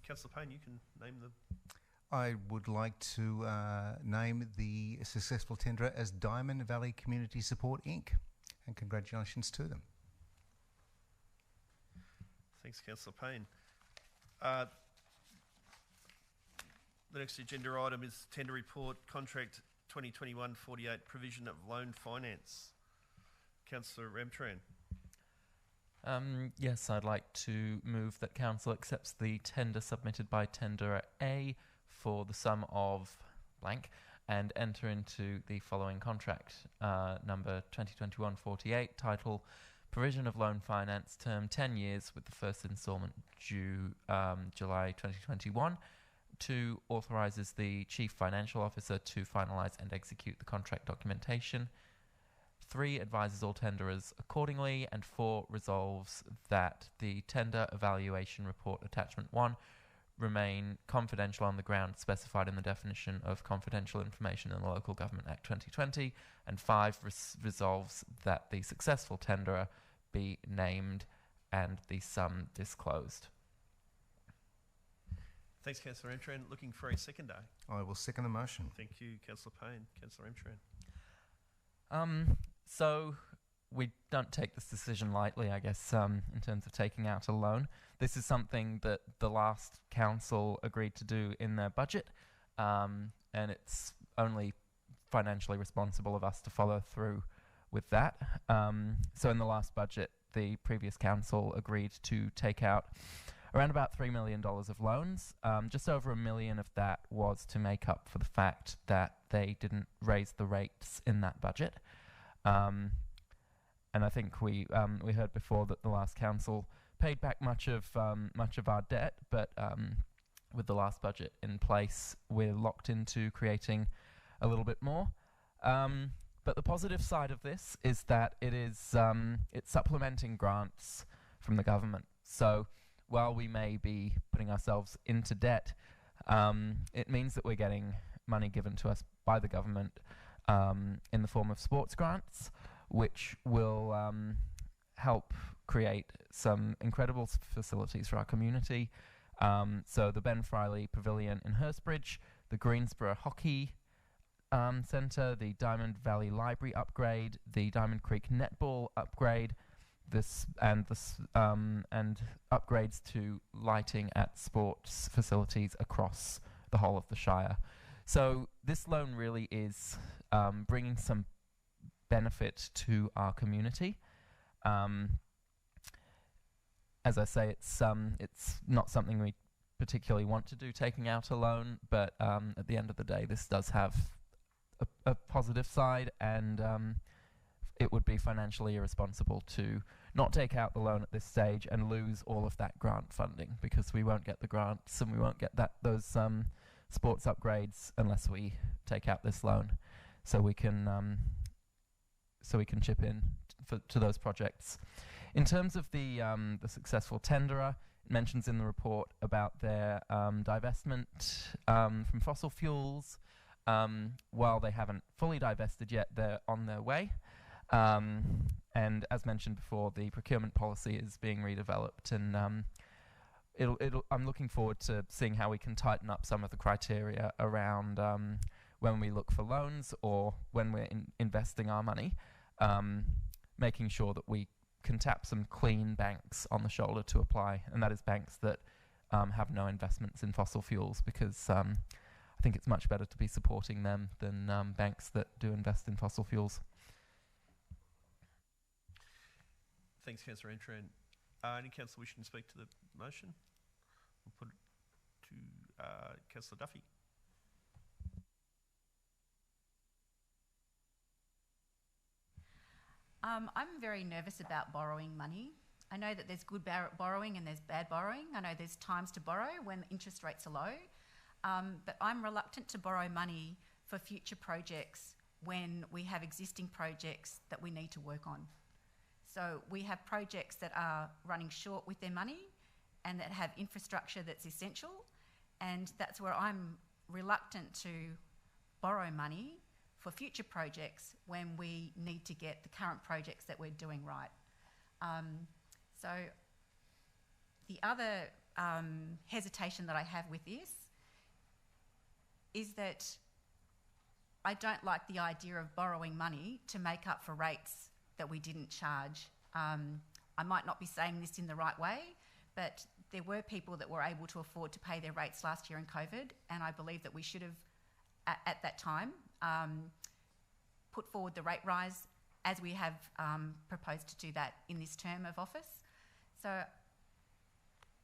Councillor Payne, you can name the... I would like to name the successful tenderer as Diamond Valley Community Support Inc. And congratulations to them. Thanks, Councillor Payne. The next agenda item is tender report, contract 2021-48, provision of loan finance. Councillor Ramcharan. Yes, I'd like to move that Council accepts the tender submitted by tenderer A for the sum of blank and enter into the following contract, number 2021-48, title Provision of Loan Finance, term 10 years with the first instalment due July 2021. 2, authorises the Chief Financial Officer to finalise and execute the contract documentation. 3, advises all tenderers accordingly. And 4, resolves that the tender evaluation report attachment 1 remain confidential on the ground specified in the definition of confidential information in the Local Government Act 2020. And 5, resolves that the successful tenderer be named and the sum disclosed. Thanks, Councillor Ramcharan. Looking for a seconder. I will second the motion. Thank you, Councillor Payne. Councillor Ramcharan. So we don't take this decision lightly, I guess, in terms of taking out a loan. This is something that the last council agreed to do in their budget, and it's only financially responsible of us to follow through with that. So in the last budget, the previous council agreed to take out around about $3 million of loans. Just over $1 million of that was to make up for the fact that they didn't raise the rates in that budget. And I think we heard before that the last council paid back much of our debt, but with the last budget in place, we're locked into creating a little bit more. But the positive side of this is that it's supplementing grants from the government. So while we may be putting ourselves into debt, it means that we're getting money given to us by the government in the form of sports grants, which will help create some incredible facilities for our community. So the Ben Friley Pavilion in Hurstbridge, the Greensborough Hockey Centre, the Diamond Valley Library upgrade, the Diamond Creek Netball upgrade, and upgrades to lighting at sports facilities across the whole of the Shire. So this loan really is bringing some benefit to our community. As I say, it's not something we particularly want to do, taking out a loan, but at the end of the day, this does have a positive side, and it would be financially irresponsible to not take out the loan at this stage and lose all of that grant funding, because we won't get the grants and we won't get those sports upgrades unless we take out this loan. So we can chip in to those projects. In terms of the successful tenderer, it mentions in the report about their divestment from fossil fuels. While they haven't fully divested yet, they're on their way. And as mentioned before, the procurement policy is being redeveloped, and I'm looking forward to seeing how we can tighten up some of the criteria around when we look for loans or when we're investing our money, making sure that we can tap some clean banks on the shoulder to apply, and that is banks that have no investments in fossil fuels, because I think it's much better to be supporting them than banks that do invest in fossil fuels. Thanks, Councillor Antran. Any councillor wishing to speak to the motion? We'll put it to Councillor Duffy. I'm very nervous about borrowing money. I know that there's good borrowing and there's bad borrowing. I know there's times to borrow when interest rates are low, but I'm reluctant to borrow money for future projects when we have existing projects that we need to work on. So we have projects that are running short with their money and that have infrastructure that's essential, and that's where I'm reluctant to borrow money for future projects when we need to get the current projects that we're doing right. So the other hesitation that I have with this is that I don't like the idea of borrowing money to make up for rates that we didn't charge. I might not be saying this in the right way, but there were people that were able to afford to pay their rates last year in COVID, and I believe that we should have, at that time, put forward the rate rise as we have proposed to do that in this term of office. So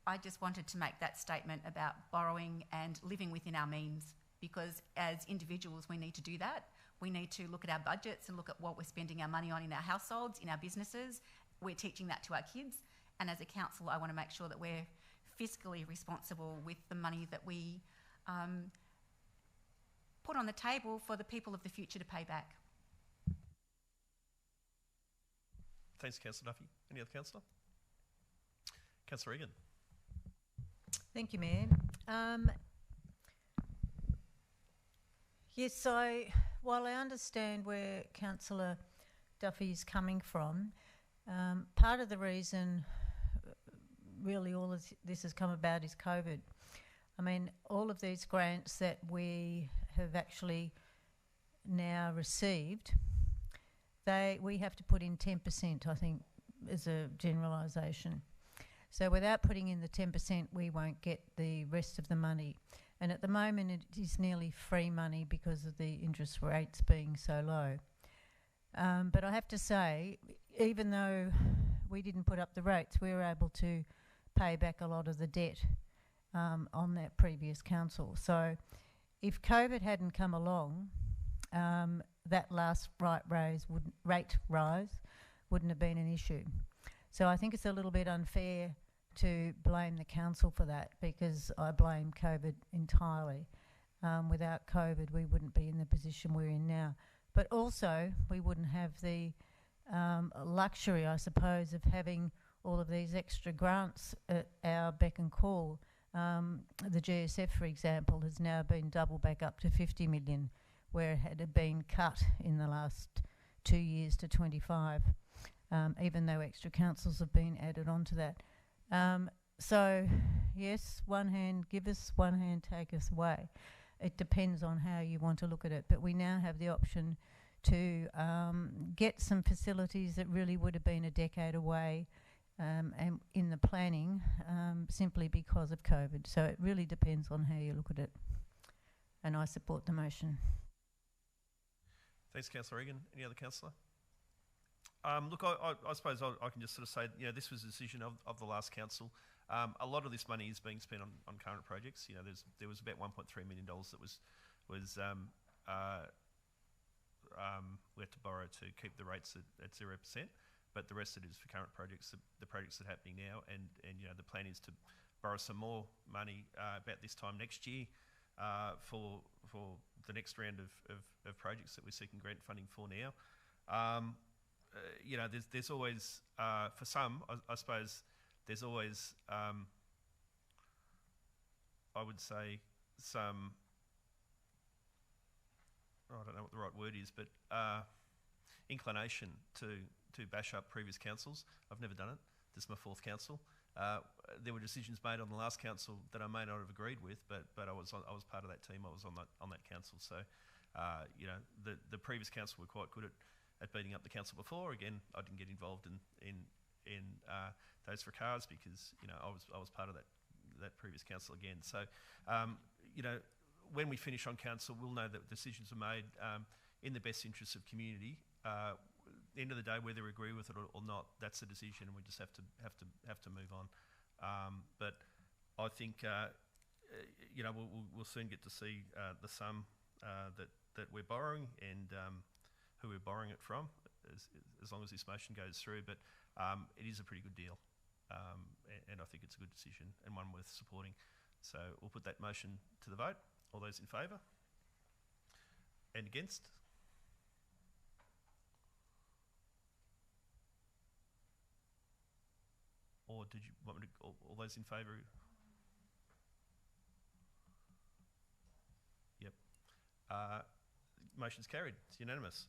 I just wanted to make that statement about borrowing and living within our means, because as individuals we need to do that. We need to look at our budgets and look at what we're spending our money on in our households, in our businesses. We're teaching that to our kids, and as a council I want to make sure that we're fiscally responsible with the money that we put on the table for the people of the future to pay back. Thanks, Councillor Duffy. Any other councillor? Councillor Egan. Thank you, Mayor. Yes, so while I understand where Councillor Duffy is coming from, part of the reason really all of this has come about is COVID. I mean, all of these grants that we have actually now received, we have to put in 10%, I think, as a generalisation. So without putting in the 10%, we won't get the rest of the money. And at the moment, it is nearly free money because of the interest rates being so low. But I have to say, even though we didn't put up the rates, we were able to pay back a lot of the debt on that previous council. So if COVID hadn't come along, that last rate rise wouldn't have been an issue. So I think it's a little bit unfair to blame the council for that, because I blame COVID entirely. Without COVID, we wouldn't be in the position we're in now. But also, we wouldn't have the luxury, I suppose, of having all of these extra grants at our beck and call. The GSF, for example, has now been doubled back up to 50 million, where it had been cut in the last 2 years to 25, even though extra councils have been added onto that. So, yes, one hand give us, one hand take us away. It depends on how you want to look at it. But we now have the option to get some facilities that really would have been a decade away and in the planning simply because of COVID. So it really depends on how you look at it. And I support the motion. Thanks, Councillor Egan. Any other councillor? Look, I suppose I can just sort of say, you know, this was a decision of the last council. A lot of this money is being spent on current projects. You know, there was about $1.3 million that was we had to borrow to keep the rates at 0%, but the rest of it is for current projects, the projects that are happening now, and you know, the plan is to borrow some more money about this time next year for the next round of projects that we're seeking grant funding for now. You know, there's always, for some, I suppose, there's always, I would say, some, I don't know what the right word is, but inclination to bash up previous councils. I've never done it. This is my fourth council. There were decisions made on the last council that I may not have agreed with, but I was part of that team. I was on that council. So, you know, the previous council were quite good at beating up the council before. Again, I didn't get involved in those for cars because, you know, I was part of that previous council again. So, you know, when we finish on council, we'll know that decisions are made in the best interests of community. End of the day, whether we agree with it or not, that's a decision, and we just have to move on. But I think you know, we'll soon get to see the sum that we're borrowing and who we're borrowing it from, as long as this motion goes through. But it is a pretty good deal, and I think it's a good decision and one worth supporting. So we'll put that motion to the vote. All those in favour? And against? Or did you want me to, all those in favour? Yep. Motion's carried. It's unanimous.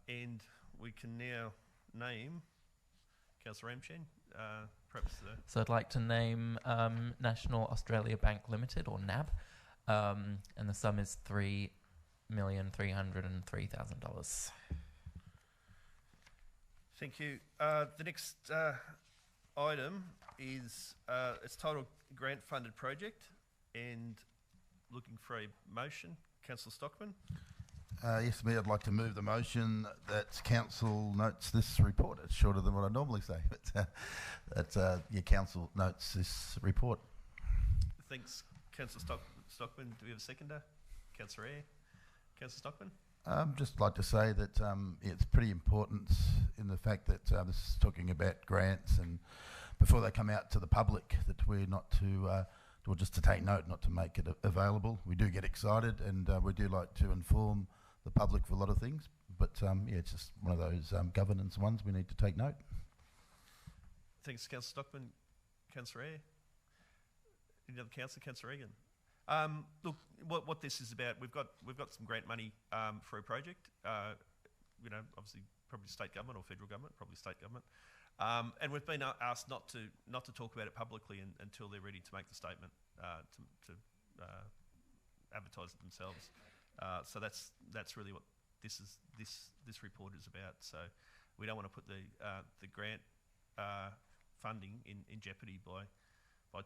And we can now name Councillor Ramchain, perhaps. So I'd like to name National Australia Bank Limited, or NAB, and the sum is $3,303,000. Thank you. The next item is it's titled Grant Funded Project, and looking for a motion. Councillor Stockman. Yes, Mayor, I'd like to move the motion that Council notes this report. It's shorter than what I normally say, but your Council notes this report. Thanks, Councillor Stockman. Do we have a seconder? Councillor Eyre. Councillor Stockman. Just like to say that it's pretty important in the fact that this is talking about grants, and before they come out to the public, that we're not to, or just to take note, not to make it available. We do get excited, and we do like to inform the public for a lot of things, but yeah, it's just one of those governance ones we need to take note. Thanks, Councillor Stockman. Councillor Eyre. Any other councillor? Councillor Egan. Look, what this is about, we've got some grant money for a project. You know, obviously, probably state government or federal government, probably state government, and we've been asked not to talk about it publicly until they're ready to make the statement to advertise it themselves. So that's really what this report is about. So we don't want to put the grant funding in jeopardy by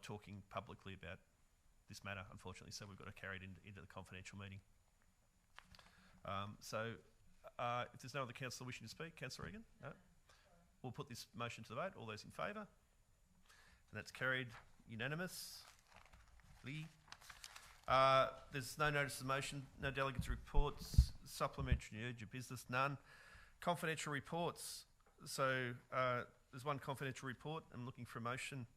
talking publicly about this matter, unfortunately. So we've got to carry it into the confidential meeting. If there's no other councillor wishing to speak, Councillor Egan? No? We'll put this motion to the vote. All those in favour? And that's carried unanimously. There's no notice of motion, no delegates' reports, supplementary urge of business, none. Confidential reports. So there's one confidential report. I'm looking for a motion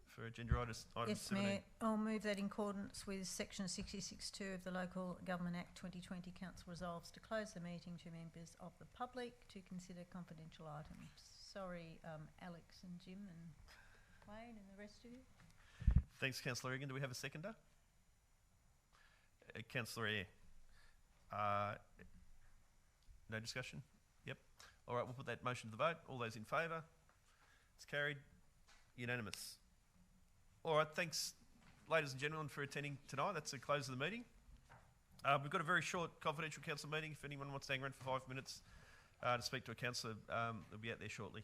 for agenda item Yes, 17. Mayor, I'll move that in accordance with section 66(2) of the Local Government Act 2020. Council resolves to close the meeting to members of the public to consider confidential items. Sorry, Alex and Jim and Wayne and the rest of you. Thanks, Councillor Egan. Do we have a seconder? Councillor Eyre. No discussion? Yep. All right, we'll put that motion to the vote. All those in favour? It's carried. Unanimous. All right, thanks, ladies and gentlemen, for attending tonight. That's the close of the meeting. We've got a very short confidential council meeting. If anyone wants to hang around for 5 minutes to speak to a councillor, they'll be out there shortly.